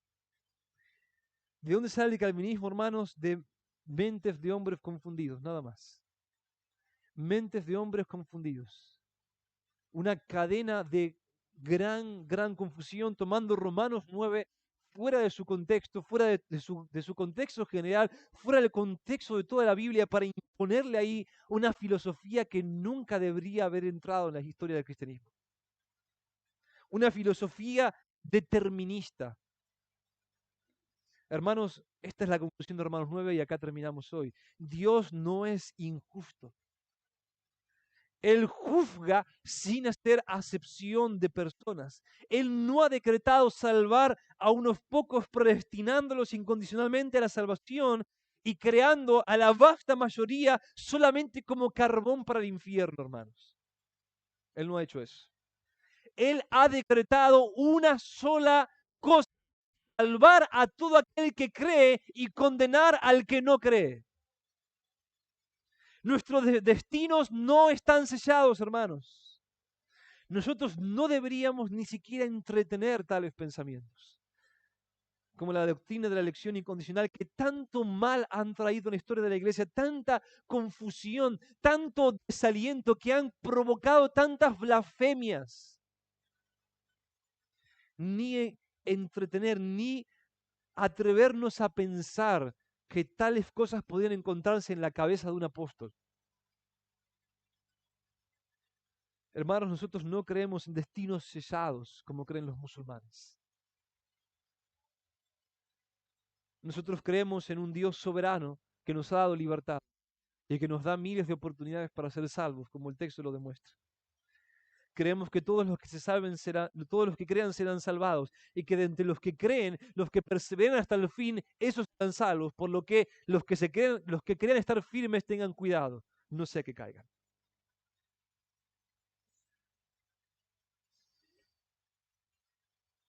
¿De dónde sale el calvinismo, hermanos? De mentes de hombres confundidos, nada más. Mentes de hombres confundidos. Una cadena de gran confusión, tomando Romanos 9 fuera de su contexto, fuera de su contexto general, fuera del contexto de toda la Biblia, para imponerle ahí una filosofía que nunca debería haber entrado en la historia del cristianismo. Una filosofía determinista. Hermanos, esta es la conclusión de Romanos 9 y acá terminamos hoy. Dios no es injusto. Él juzga sin hacer acepción de personas. Él no ha decretado salvar a unos pocos, predestinándolos incondicionalmente a la salvación y creando a la vasta mayoría solamente como carbón para el infierno, hermanos. Él no ha hecho eso. Él ha decretado una sola cosa: salvar a todo aquel que cree y condenar al que no cree. Nuestros destinos no están sellados, hermanos. Nosotros no deberíamos ni siquiera entretener tales pensamientos, como la doctrina de la elección incondicional, que tanto mal han traído en la historia de la iglesia, tanta confusión, tanto desaliento, que han provocado tantas blasfemias. Ni entretener, ni atrevernos a pensar que tales cosas podían encontrarse en la cabeza de un apóstol. Hermanos, nosotros no creemos en destinos sellados como creen los musulmanes. Nosotros creemos en un Dios soberano que nos ha dado libertad y que nos da miles de oportunidades para ser salvos, como el texto lo demuestra. Creemos que todos los que se salven todos los que crean serán salvados, y que de entre los que creen, los que perseveran hasta el fin, esos serán salvos, por lo que los que crean estar firmes tengan cuidado, no sea que caigan.